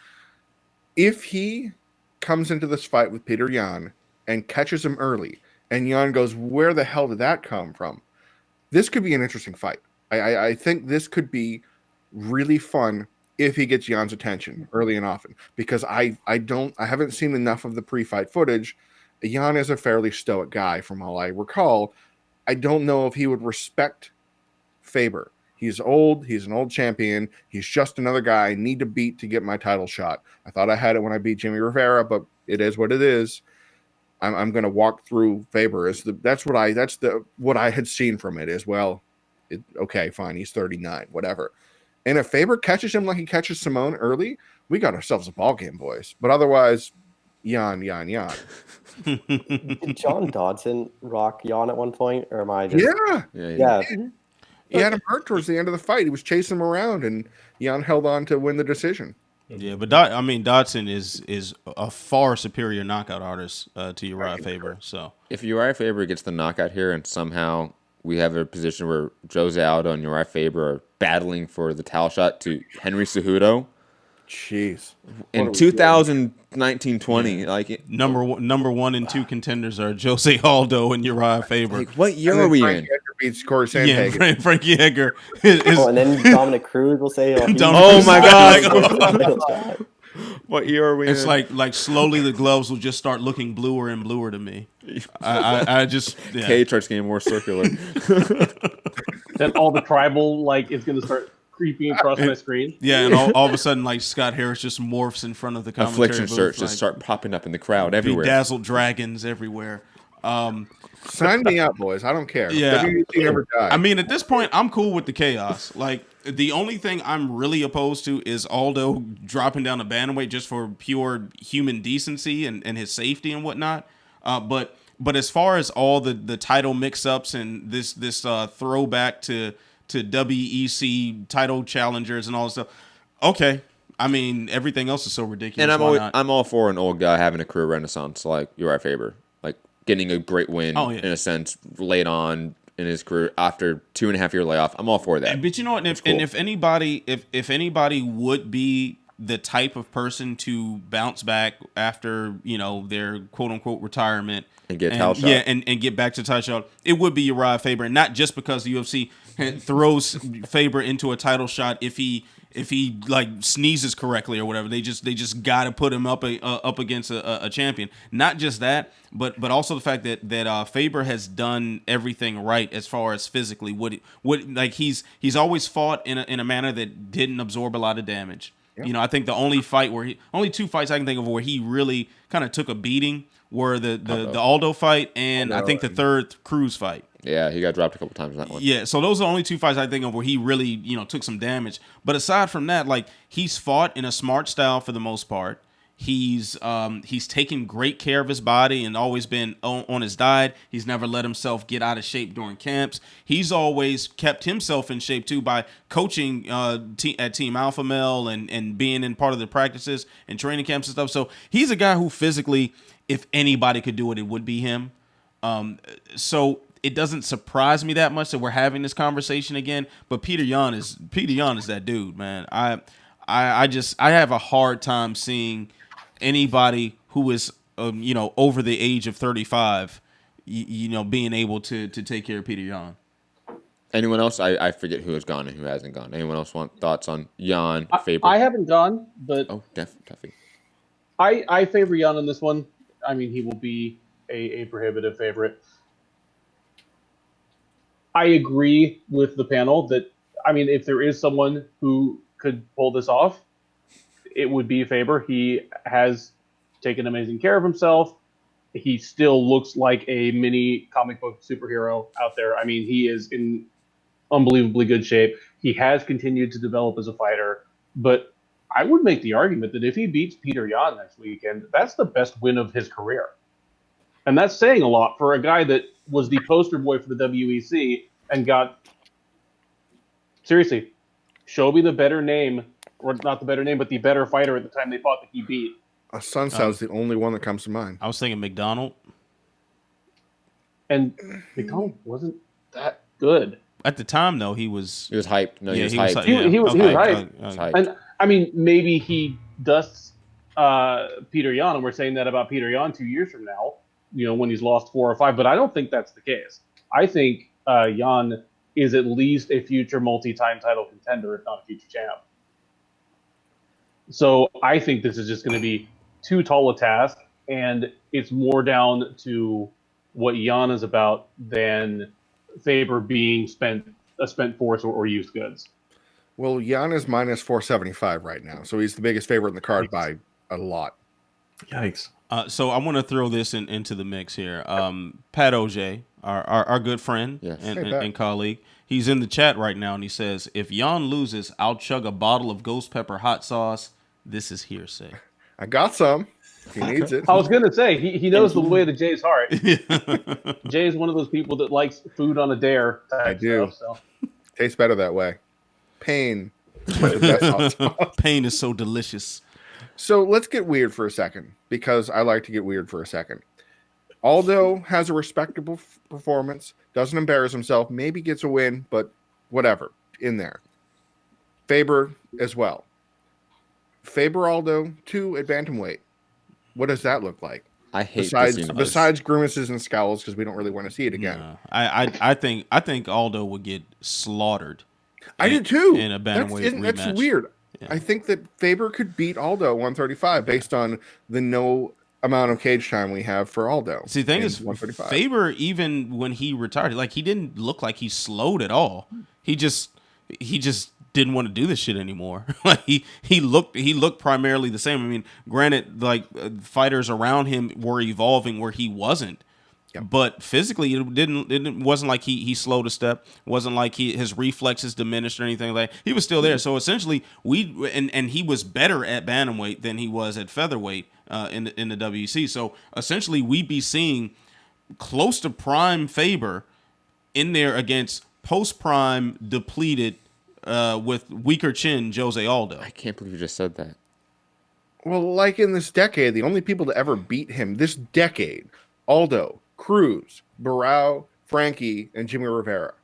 If he comes into this fight with Peter Yan and catches him early, and Yan goes, where the hell did that come from? This could be an interesting fight. I think this could be really fun if he gets Jan's attention early and often, because I haven't seen enough of the pre-fight footage. Jan is a fairly stoic guy from all I recall. I don't know if he would respect Faber. He's old. He's an old champion. He's just another guy I need to beat to get my title shot. I thought I had it when I beat Jimmy Rivera, but it is what it is. I'm going to walk through Faber that's what I had seen from it as well. Okay, fine. He's 39, whatever. And if Faber catches him like he catches Simone early, we got ourselves a ball game, boys. But otherwise, Yan. Did John Dodson rock Yan at one point, or am I just? Yeah. He had him hurt towards the end of the fight. He was chasing him around, and Yan held on to win the decision. Yeah, but Dodson is a far superior knockout artist to Uriah Faber. So if Uriah Faber gets the knockout here, and somehow we have a position where Jose Aldo and Uriah Faber are battling for the title shot to Henry Cejudo, jeez, in 2019-20, like number 1 and 2 contenders are Jose Aldo and Uriah Faber. Like, what year are we in? Beats Corey Sandhagen. Yeah, Frankie Edgar. And then Dominic Cruz will say, "Oh my God." What year are we it's in? Like slowly the gloves will just start looking bluer and bluer to me. I just Cage starts getting more circular. Then all the tribal is going to start creeping across my screen. Yeah, and all of a sudden Scott Harris just morphs in front of the commentary Affliction booth, shirts just start popping up in the crowd everywhere. Bedazzled dragons everywhere. Sign me up, boys. I don't care. Yeah. WBC never died. I mean, at this point, I'm cool with the chaos. Like, the only thing I'm really opposed to is Aldo dropping down a bantamweight just for pure human decency and his safety and whatnot. But as far as all the title mix-ups and this throwback to WEC title challengers and all this stuff, okay. I mean, everything else is so ridiculous. And I'm all for an old guy having a career renaissance like Uriah Faber. Getting a great win, in a sense, late on in his career after 2.5 year layoff. I'm all for that. But you know what? If anybody would be the type of person to bounce back after their quote unquote retirement and get title shot, and get back to title shot, it would be Uriah Faber, and not just because the UFC throws Faber into a title shot if he sneezes correctly or whatever. They just got to put him up against a champion. Not just that, but also the fact that Faber has done everything right as far as physically. He's always fought in a manner that didn't absorb a lot of damage. Yeah. I think the only 2 fights I can think of where he really kind of took a beating were the Aldo fight and I think the third Cruz fight. Yeah, he got dropped a couple times in that one. Yeah, so those are the only 2 fights I think of where he really, took some damage. But aside from that, he's fought in a smart style for the most part. He's taken great care of his body and always been on his diet. He's never let himself get out of shape during camps. He's always kept himself in shape too by coaching at Team Alpha Male and being in part of the practices and training camps and stuff. So he's a guy who physically, if anybody could do it, it would be him. So it doesn't surprise me that much that we're having this conversation again. But Peter Yan is that dude, man. I have a hard time seeing anybody who is over the age of 35 being able to take care of Peter Yan. Anyone else? I forget who has gone and who hasn't gone. Anyone else want thoughts on Yan, Faber? I haven't gone, but Duffy. I favor Yan on this one. I mean, he will be a prohibitive favorite. I agree with the panel that, I mean, if there is someone who could pull this off, it would be Faber. He has taken amazing care of himself. He still looks like a mini comic book superhero out there. I mean, he is in unbelievably good shape. He has continued to develop as a fighter, but I would make the argument that if he beats Peter Yan next weekend, that's the best win of his career. And that's saying a lot for a guy that was the poster boy for the WEC and got, seriously, show me the better name, or not the better name, but the better fighter at the time they fought that he beat. Sun sounds the only one that comes to mind. I was thinking McDonald. And McDonald wasn't that good. At the time, though, he was hyped. No, he was hyped. He was hyped. And I mean, maybe he dusts Peter Yan, and we're saying that about Peter Yan 2 years from now, when he's lost 4 or 5. But I don't think that's the case. I think Yan is at least a future multi-time title contender, if not a future champ. So I think this is just going to be too tall a task, and it's more down to what Yan is about than Faber being a spent force or used goods. Well, Yan is minus 475 right now, so he's the biggest favorite in the card by a lot. Yikes. So I want to throw this into the mix here. Pat OJ, our good friend and colleague, he's in the chat right now, and he says, if Yan loses, I'll chug a bottle of ghost pepper hot sauce. This is hearsay. I got some. He needs it. I was going to say, he knows the way to Jay's heart. Jay is one of those people that likes food on a dare type I do. stuff, so. Tastes better that way. Pain. Pain is so delicious. So let's get weird for a second, because I like to get weird for a second. Aldo has a respectable performance, doesn't embarrass himself, maybe gets a win, but whatever, in there. Faber as well. Faber Aldo 2 at bantamweight. What does that look like? I hate besides grimaces and scowls, because we don't really want to see it again. No. I think Aldo would get slaughtered. I do too. In a bantamweight rematch. That's weird. Yeah. I think that Faber could beat Aldo 135 based on the no amount of cage time we have for Aldo. See, the thing is, 135. Faber, even when he retired, he didn't look like he slowed at all. He just didn't want to do this shit anymore. he looked primarily the same. I mean, granted, fighters around him were evolving where he wasn't. Yep. But physically, it wasn't like he slowed a step. It wasn't like his reflexes diminished or anything like that. He was still there. So essentially, and he was better at bantamweight than he was at featherweight in the WEC. So essentially, we'd be seeing close to prime Faber in there against post prime depleted with weaker chin Jose Aldo. I can't believe you just said that. Well, like in this decade, the only people to ever beat him this decade, Aldo, Cruz, Barao, Frankie, and Jimmy Rivera.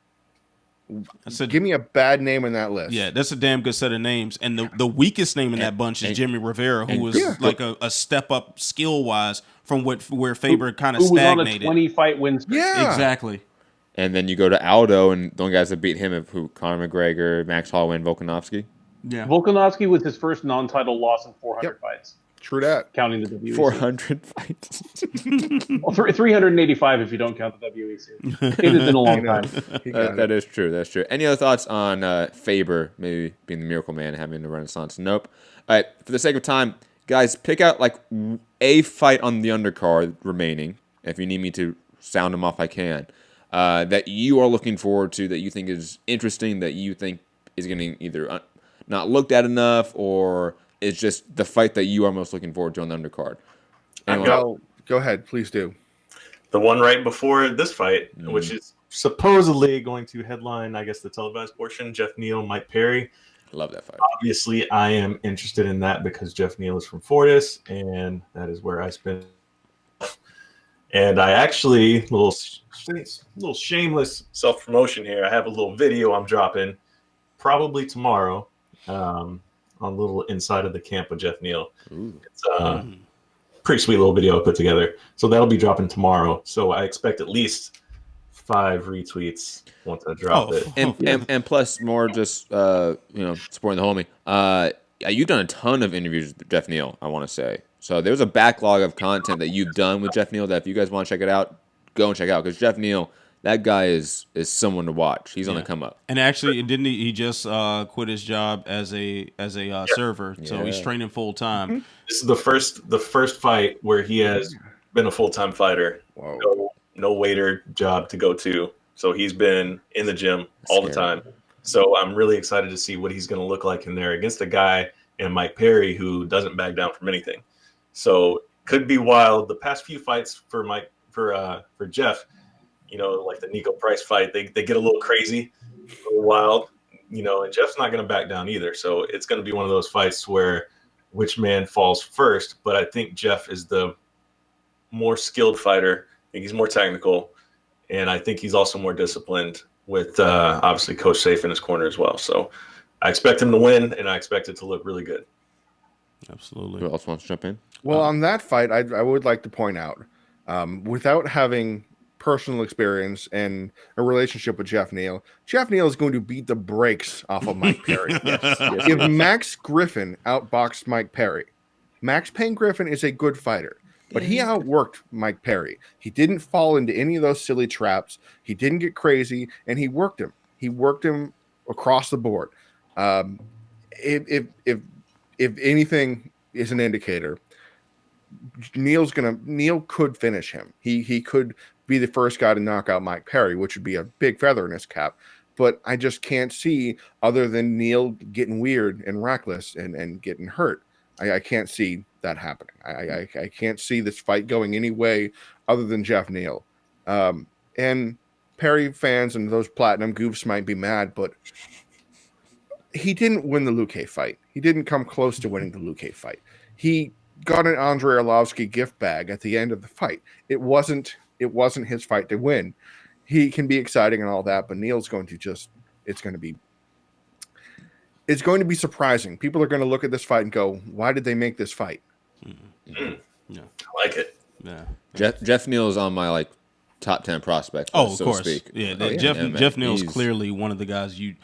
Give me a bad name in that list. Yeah, that's a damn good set of names. And the weakest name in that bunch is Jimmy Rivera, who was like a step up skill wise from where Faber kind of stagnated. Who was on a 20-fight win streak. Yeah, exactly. And then you go to Aldo, and the only guys that beat him are who? Conor McGregor, Max Holloway, and Volkanovski. Yeah, Volkanovski was his first non-title loss in 400 fights. True that. Counting the WEC. 400 fights. Well, 385 if you don't count the WEC. It has been a long time. That is true. That's true. Any other thoughts on Faber maybe being the Miracle Man, having the Renaissance? Nope. All right. For the sake of time, guys, pick out like a fight on the undercard remaining. If you need me to sound them off, I can. That you are looking forward to, that you think is interesting, that you think is getting either not looked at enough or is just the fight that you are most looking forward to on the undercard? Go ahead, please do. The one right before this fight, which is supposedly going to headline, I guess, the televised portion, Jeff Neal, Mike Perry. Love that fight. Obviously, I am interested in that because Jeff Neal is from Fortis, and that is where I spend. And I actually, little shameless self-promotion here, I have a little video I'm dropping probably tomorrow on a little inside of the camp of Jeff Neal. It's pretty sweet little video I put together. So that'll be dropping tomorrow. So I expect at least 5 retweets once I drop it. And plus more just supporting the homie. You've done a ton of interviews with Jeff Neal, I want to say. So there's a backlog of content that you've done with Jeff Neal that if you guys want to check it out, go and check it out, because Jeff Neal, that guy is someone to watch. He's on the come up. And actually, didn't he just quit his job as a server? So he's training full time. This is the first fight where he has been a full-time fighter. No waiter job to go to. So he's been in the gym all the time. So I'm really excited to see what he's going to look like in there against a guy and Mike Perry who doesn't back down from anything. So could be wild. The past few fights for Jeff, like the Nico Price fight, they get a little crazy, a little wild, and Jeff's not going to back down either. So it's going to be one of those fights where which man falls first. But I think Jeff is the more skilled fighter. I think he's more technical, and I think he's also more disciplined with obviously Coach Safe in his corner as well. So I expect him to win, and I expect it to look really good. Absolutely. Who else wants to jump in? Well, on that fight, I would like to point out, without having personal experience and a relationship with Jeff Neal is going to beat the brakes off of Mike Perry. If Max Griffin outboxed Mike Perry, Max Payne Griffin is a good fighter, but he outworked Mike Perry. He didn't fall into any of those silly traps. He didn't get crazy, and he worked him. He worked him across the board. If anything is an indicator, Neal could finish him. He could be the first guy to knock out Mike Perry, which would be a big feather in his cap. But I just can't see, other than Neal getting weird and reckless and getting hurt, I can't see that happening. I can't see this fight going any way other than Jeff Neal. And Perry fans and those platinum goofs might be mad, but he didn't win the Luque fight. He didn't come close to winning the Luque fight. He got an Andrei Arlovski gift bag at the end of the fight. It wasn't his fight to win. He can be exciting and all that, but Neal's going to it's going to be surprising. People are going to look at this fight and go, why did they make this fight? Yeah. I like it. Yeah. Jeff Neal is on my top 10 prospect. Of so course. To speak. Yeah, Jeff Neal's clearly one of the guys you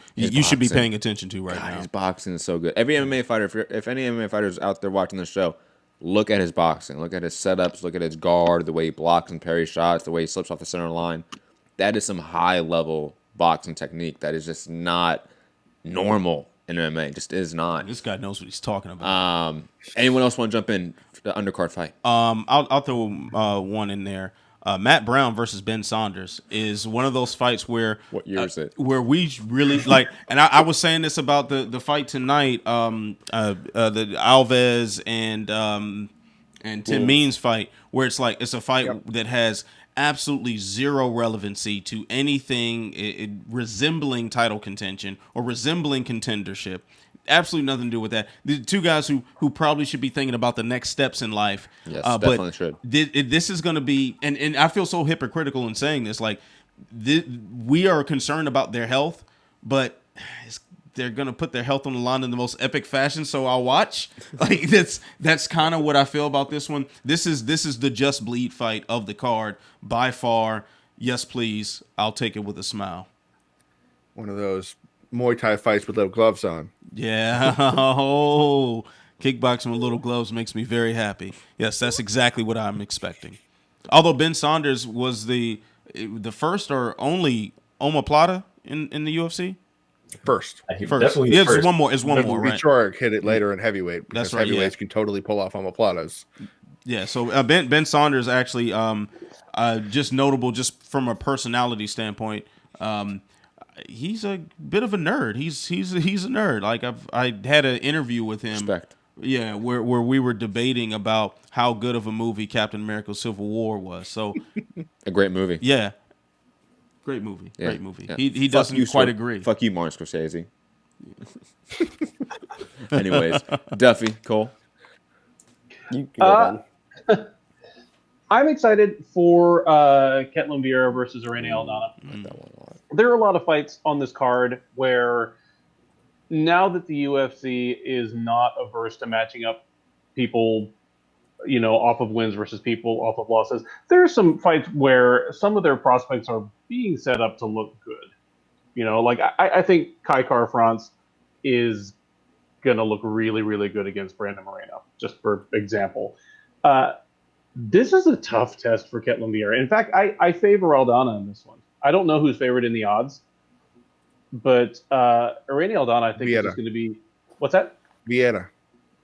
should be paying attention to right now. His boxing is so good. Every MMA fighter, if any MMA fighters out there watching the show, look at his boxing. Look at his setups. Look at his guard, the way he blocks and parries shots, the way he slips off the center line. That is some high-level boxing technique that is just not normal in MMA. It just is not. This guy knows what he's talking about. Anyone else want to jump in for the undercard fight? I'll throw one in there. Matt Brown versus Ben Saunders is one of those fights where what year is it? Where we really and I was saying this about the fight tonight, the Alves and Tim Means fight, where it's a fight that has absolutely zero relevancy to anything resembling title contention or resembling contendership. Absolutely nothing to do with that. The two guys who probably should be thinking about the next steps in life. Yes, definitely should. This is going to be, and I feel so hypocritical in saying this. We are concerned about their health, but they're going to put their health on the line in the most epic fashion. So I'll watch. That's kind of what I feel about this one. This is the just bleed fight of the card by far. Yes, please. I'll take it with a smile. One of those Muay Thai fights with little gloves on. Yeah. Oh, kickboxing with little gloves makes me very happy. Yes, that's exactly what I'm expecting. Although Ben Saunders was the first or only omoplata in the UFC. First. Definitely yeah, first. It's one more, right? Vichorek hit it later in heavyweight. That's Because right. heavyweights can totally pull off omoplatas. Yeah. So Ben Saunders actually just notable just from a personality standpoint. He's a bit of a nerd. He's a nerd. I had an interview with him. Respect. Yeah, where we were debating about how good of a movie Captain America: Civil War was. So a great movie. Yeah, great movie. Yeah. Great movie. Yeah. He doesn't quite agree. Fuck you, Martin Scorsese. Anyways, Duffy, Cole. I'm excited for Ketlin Vieira versus Irene Aldana. There are a lot of fights on this card where now that the UFC is not averse to matching up people, off of wins versus people off of losses, there are some fights where some of their prospects are being set up to look good. I think Kai Kara-France is going to look really, really good against Brandon Moreno, just for example. This is a tough test for Ketlin Vieira. In fact, I favor Aldana in this one. I don't know who's favored in the odds, but Irene Aldana, I think, is going to be... What's that? Vieira.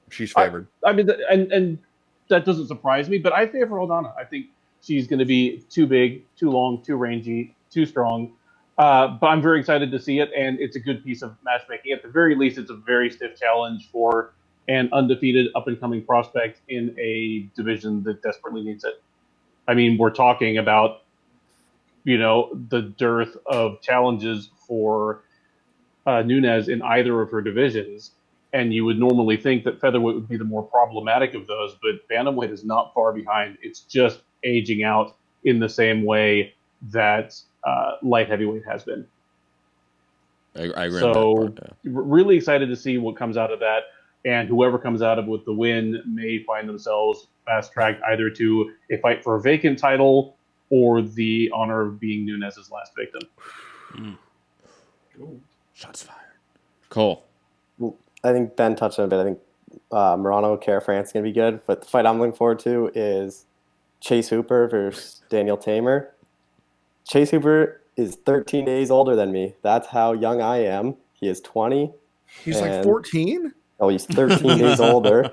She's favored. I mean, and that doesn't surprise me, but I favor Aldana. I think she's going to be too big, too long, too rangy, too strong. But I'm very excited to see it, and it's a good piece of matchmaking. At the very least, it's a very stiff challenge for an undefeated up-and-coming prospect in a division that desperately needs it. I mean, we're talking about, the dearth of challenges for Nunes in either of her divisions, and you would normally think that featherweight would be the more problematic of those, but bantamweight is not far behind. It's just aging out in the same way that light heavyweight has been. I agree. So, on that part, yeah. Really excited to see what comes out of that. And whoever comes out of with the win may find themselves fast-tracked either to a fight for a vacant title or the honor of being Nunes' last victim. Shots fired. Cole. I think Ben touched on it a bit. I think Morano Kara-France is going to be good. But the fight I'm looking forward to is Chase Hooper versus Daniel Tamer. Chase Hooper is 13 days older than me. That's how young I am. He is 20. He's like 14? Oh, he's 13 days older.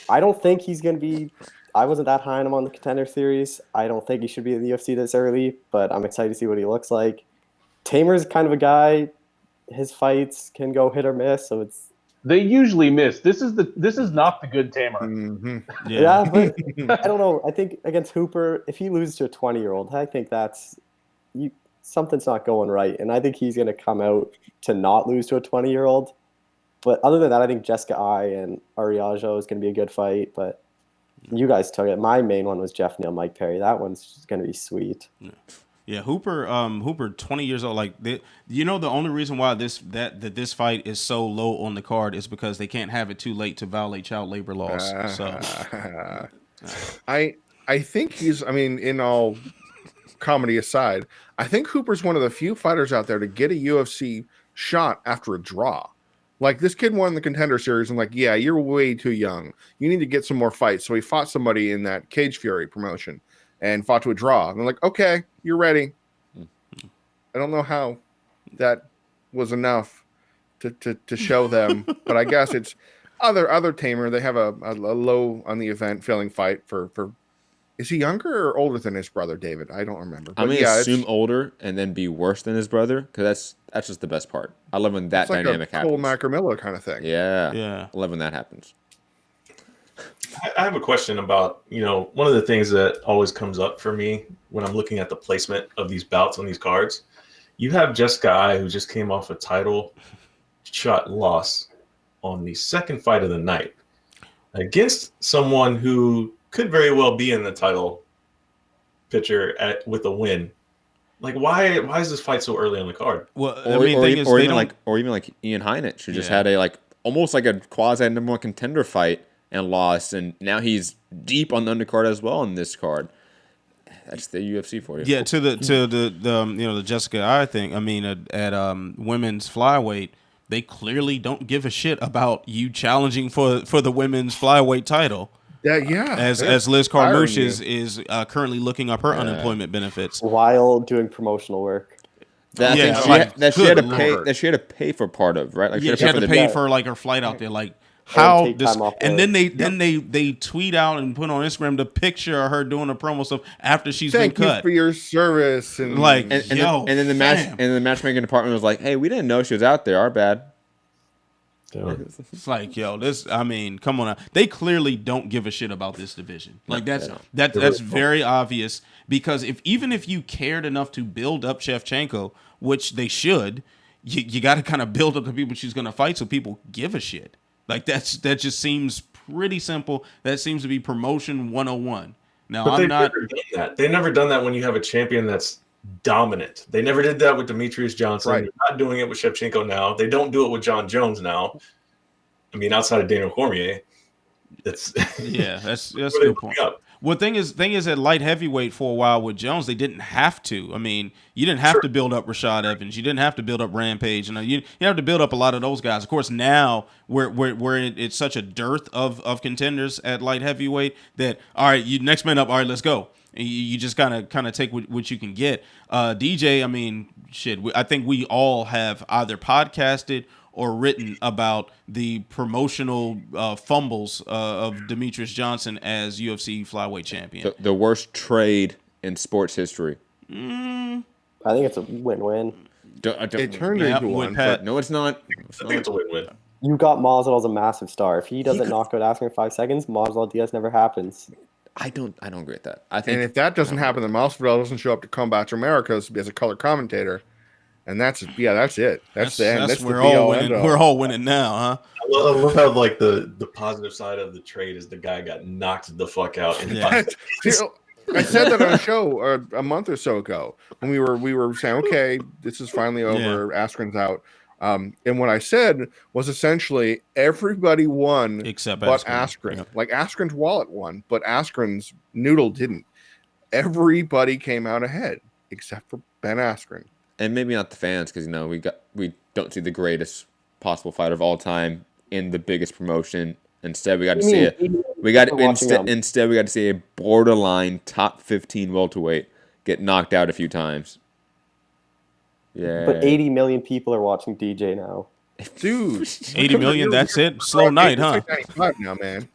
I don't think he's going to be... I wasn't that high on him on the Contender Series. I don't think he should be in the UFC this early, but I'm excited to see what he looks like. Tamer's kind of a guy. His fights can go hit or miss, so it's... They usually miss. This is not the good Tamer. Mm-hmm. Yeah, but I don't know. I think against Hooper, if he loses to a 20-year-old, I think something's not going right, and I think he's going to come out to not lose to a 20-year-old. But other than that, I think Jessica Ai and Ariajo is going to be a good fight. But you guys took it. My main one was Jeff Neal, Mike Perry. That one's just going to be sweet. Yeah, Hooper, 20 years old. Like, the only reason why this fight is so low on the card is because they can't have it too late to violate child labor laws. So, I think he's. I mean, in all comedy aside, I think Hooper's one of the few fighters out there to get a UFC shot after a draw. Like, this kid won the Contender Series, and yeah, you're way too young. You need to get some more fights. So he fought somebody in that Cage Fury promotion and fought to a draw. And they're like, okay, you're ready. I don't know how that was enough to show them, but I guess it's other Tamer. They have a low on the event filling fight for. Is he younger or older than his brother, David? I don't remember. I'm going to assume older and then be worse than his brother, because that's just the best part. I love when that dynamic happens. Cole Macramillo kind of thing. Yeah. I love when that happens. I have a question about, one of the things that always comes up for me when I'm looking at the placement of these bouts on these cards. You have Jessica Ai, who just came off a title shot loss on the second fight of the night against someone who could very well be in the title picture with a win. Like, why is this fight so early on the card? Well, even like Ian Heinich, who just had a almost like a quasi number one contender fight and lost, and now he's deep on the undercard as well in this card. That's the UFC for you. Yeah, to the Jessica Ai thing. I mean, at women's flyweight, they clearly don't give a shit about you challenging for the women's flyweight title. As Liz Carmouche is currently looking up her unemployment benefits while doing promotional work. She had to pay for part of, right? Like she had to pay for like her flight out there. Like, how this, and then they tweet out and put on Instagram the picture of her doing the promo stuff after she's been cut. Thank you for your service, and then the matchmaking department was like, "Hey, we didn't know she was out there. Our bad." It's like, yo, this. I mean, come on. They clearly don't give a shit about this division. Like that's very obvious. Because even if you cared enough to build up Shevchenko, which they should, you got to kind of build up the people she's going to fight so people give a shit. Like that just seems pretty simple. That seems to be promotion 101. Now but I'm not. Never done that. They've never done that when you have a champion that's dominant. They never did that with Demetrius Johnson. Right. They're not doing it with Shevchenko now. They don't do it with John Jones now. I mean, outside of Daniel Cormier, that's that's a good point. Well, thing is at light heavyweight for a while with Jones, they didn't have to. I mean, you didn't have to build up Rashad Evans. You didn't have to build up Rampage. You have to build up a lot of those guys. Of course, now it's such a dearth of contenders at light heavyweight that, all right, you next man up. All right, let's go. And you just kind of take what you can get. DJ, I mean, shit. I think we all have either podcasted or written about the promotional fumbles of Demetrius Johnson as UFC flyweight champion. The worst trade in sports history. I think it's a win-win. It turned into one, but no, it's not. I think it's a win-win. You got Masvidal as a massive star. If he doesn't knock out Askren in 5 seconds, Masvidal Diaz never happens. I don't agree with that. I think, and if that doesn't happen, then Masvidal doesn't show up to Combat America as a color commentator. And that's it. That's the end. That's we're all winning. We're all winning now, huh? I love how like the positive side of the trade is the guy got knocked the fuck out. I said that on a show a month or so ago when we were saying, okay, this is finally over. Yeah. Askren's out. And what I said was essentially everybody won except but Askren. Yeah. Like Askren's wallet won, but Askren's noodle didn't. Everybody came out ahead except for Ben Askren. And maybe not the fans, because we don't see the greatest possible fighter of all time in the biggest promotion. Instead, we got to see it. Instead, we got to see a borderline top 15 welterweight get knocked out a few times. Yeah. But 80 million people are watching DJ now. Dude. 80 million, that's it? Slow night, huh? It's like 95 now, man.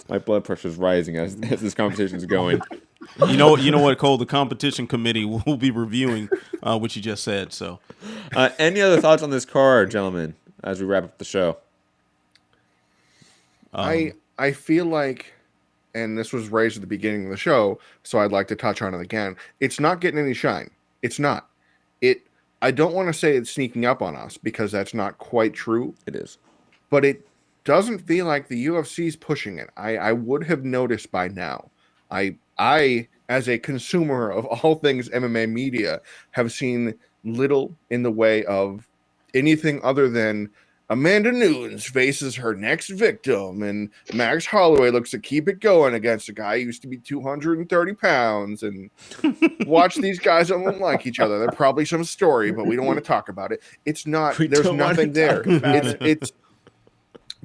My blood pressure's rising as this conversation is going. You know what, Cole? The competition committee will be reviewing what you just said. So, any other thoughts on this card, gentlemen, as we wrap up the show? I feel like, and this was raised at the beginning of the show, so I'd like to touch on it again. It's not getting any shine. It's not. I don't want to say it's sneaking up on us because that's not quite true. It is, but it doesn't feel like the UFC's pushing it. I would have noticed by now. I, as a consumer of all things MMA media, have seen little in the way of anything other than Amanda Nunes faces her next victim, and Max Holloway looks to keep it going against a guy who used to be 230 pounds. And watch these guys don't like each other. There's probably some story, but we don't want to talk about it. It's not. There's nothing there. It's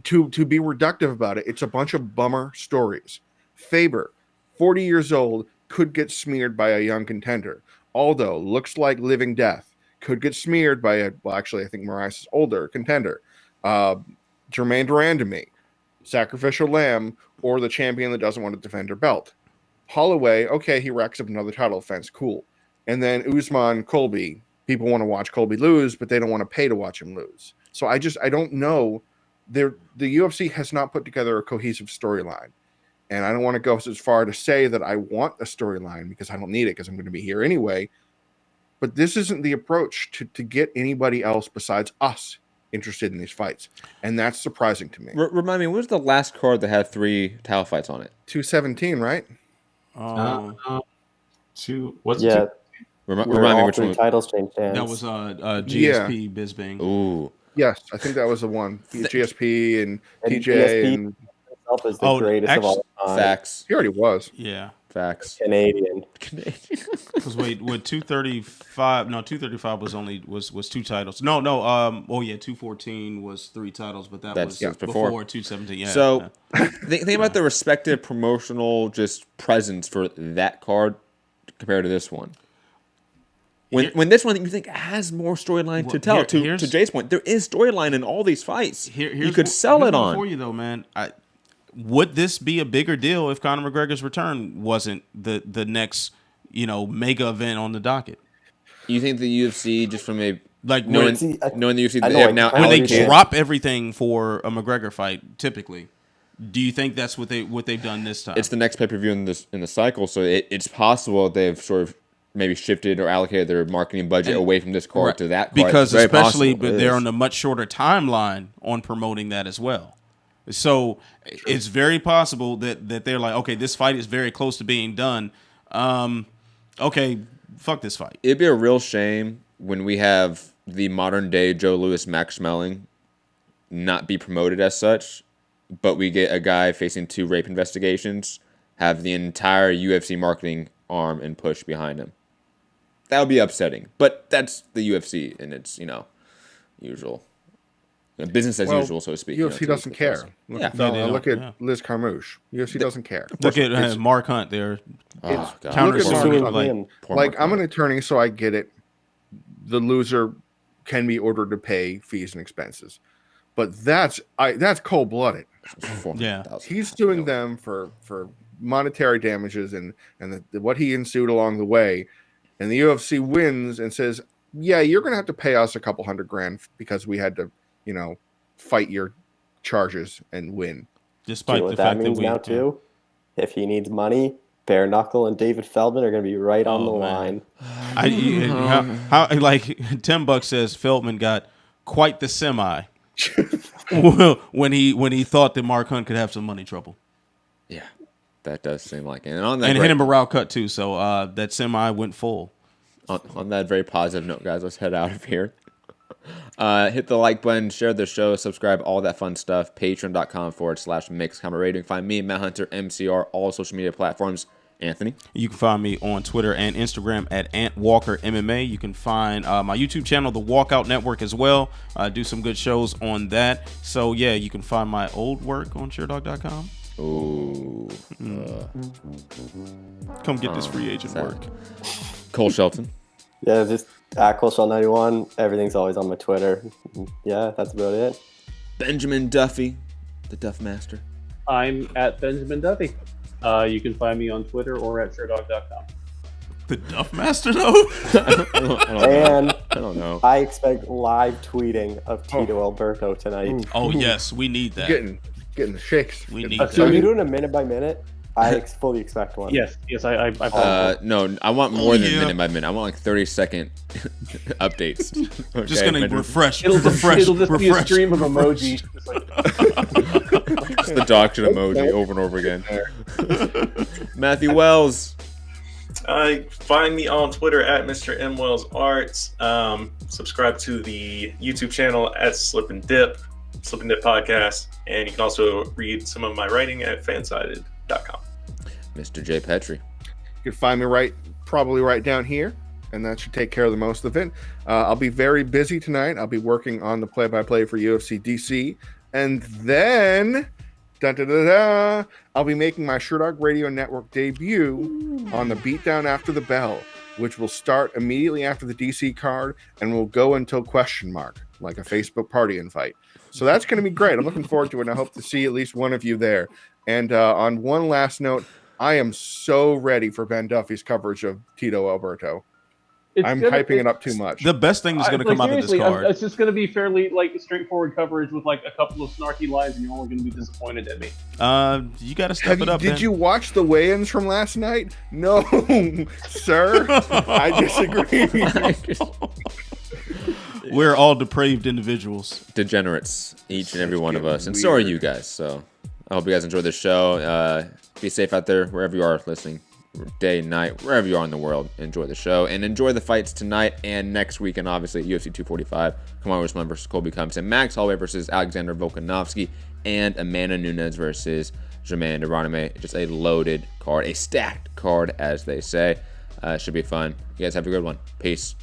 to be reductive about it. It's a bunch of bummer stories. Faber, 40 years old, could get smeared by a young contender. Aldo looks like living death, could get smeared by actually, I think Moraes is older contender. Jermaine Durandamy, sacrificial lamb, or the champion that doesn't want to defend her belt. Holloway, okay, he racks up another title offense, cool. And then Usman, Colby, people want to watch Colby lose, but they don't want to pay to watch him lose. So I don't know. The UFC has not put together a cohesive storyline. And I don't want to go as far to say that I want a storyline because I don't need it because I'm going to be here anyway. But this isn't the approach to get anybody else besides us interested in these fights. And that's surprising to me. Remind me, what was the last card that had 3 title fights on it? 217, right? What's it? Remind me which one. Titles changed hands. That was GSP Bisbing. Ooh. Yes, I think that was the one. GSP and TJ GSP and himself is the greatest of all time. Facts. He already was. Yeah. Facts. Canadian. Because wait, with 235? No, 235 was 2 titles. No. 214 was 3 titles, but that's was before 217. Yeah. So think about the respective promotional just presence for that card compared to this one. When this one you think has more storyline to tell. To Jay's point, there is storyline in all these fights. You could sell it on. For you though, man. Would this be a bigger deal if Conor McGregor's return wasn't the next mega event on the docket? You think the UFC, just from a Like knowing the UFC, I they know, have now when they allocated- drop everything for a McGregor fight, typically, do you think that's what they've done this time? It's the next pay-per-view in the cycle, so it's possible they've sort of maybe shifted or allocated their marketing budget away from this card to that card. Because Very especially possible it they're is. on a much shorter timeline on promoting that as well. So it's very possible that they're like, okay, this fight is very close to being done. Okay, fuck this fight. It'd be a real shame when we have the modern day Joe Louis Max Schmeling not be promoted as such, but we get a guy facing 2 rape investigations, have the entire UFC marketing arm and push behind him. That would be upsetting, but that's the UFC, and it's usual, business as usual, so to speak. UFC doesn't care. Look at Yeah. Liz Carmouche. UFC doesn't care. Look at Mark Hunt there. Look at Mark Hunt. Like, I'm an attorney, so I get it. The loser can be ordered to pay fees and expenses, but that's cold-blooded. Yeah, he's suing them for monetary damages and what he ensued along the way. And the UFC wins and says, yeah, you're going to have to pay us a couple $100,000 because we had to, fight your charges and win. Despite what that means now too, if he needs money, Bare Knuckle and David Feldman are going to be right on the line. How like $10 says Feldman got quite the semi when he thought that Mark Hunt could have some money trouble. Yeah. That does seem like it. And on that Hit him a Morale cut too, so that semi went full. On that very positive note, guys, let's head out of here. Hit the like button, share the show, subscribe, all that fun stuff. Patreon.com/mixed-rating. You can find me, Matt Hunter, MCR, all social media platforms. Anthony? You can find me on Twitter and Instagram at AntWalkerMMA. You can find my YouTube channel, The Walkout Network, as well. I do some good shows on that. So, yeah, you can find my old work on SureDog.com. Ooh. Come get this free agent work. Cole Shelton. Yeah, just at ColeShell91. Everything's always on my Twitter. Yeah, that's about it. Benjamin Duffy, the Duff Master. I'm at Benjamin Duffy. You can find me on Twitter or at SureDog.com. The Duff Master, though? And I don't know. I expect live tweeting of Tito Alberto tonight. Oh, yes, we need that. Getting the shakes. We need So that. you're doing a minute by minute? I fully expect one. Yes, I no, I want more than minute by minute. I want like 30-second updates. Okay, just gonna refresh. It'll just refresh. be a stream of emojis. It's the dog shit emoji over and over again. Matthew Wells. Find me on Twitter at Mr. M Wells Arts. Subscribe to the YouTube channel at Slip and Dip Podcast, and you can also read some of my writing at fansided.com. Mr. J. Pettry. You can find me probably right down here, and that should take care of the most of it. I'll be very busy tonight. I'll be working on the play-by-play for UFC DC, and then I'll be making my Sherdog Radio Network debut on the Beatdown After the Bell, which will start immediately after the DC card and will go until question mark, like a Facebook party invite. So that's going to be great. I'm looking forward to it, and I hope to see at least one of you there. And on one last note, I am so ready for Ben Duffy's coverage of Tito Alberto. I'm hyping it up too much. The best thing that's going to come out of this card. It's just going to be fairly straightforward coverage with like a couple of snarky lines, and you're only going to be disappointed at me. You got to step it up. Did you watch the weigh-ins from last night? No, sir. I disagree. We're all depraved individuals, degenerates, each and every one of us, and so are you guys. So I hope you guys enjoy the show. Be safe out there wherever you are listening. Day, night, wherever you are in the world, enjoy the show and enjoy the fights tonight and next week, and obviously UFC 245, Kamaru Usman versus Colby Covington, Max Holloway versus Alexander Volkanovski, and Amanda Nunes versus Jermaine Duraname. Just a loaded card, a stacked card, as they say. Should be fun. You guys have a good one. Peace.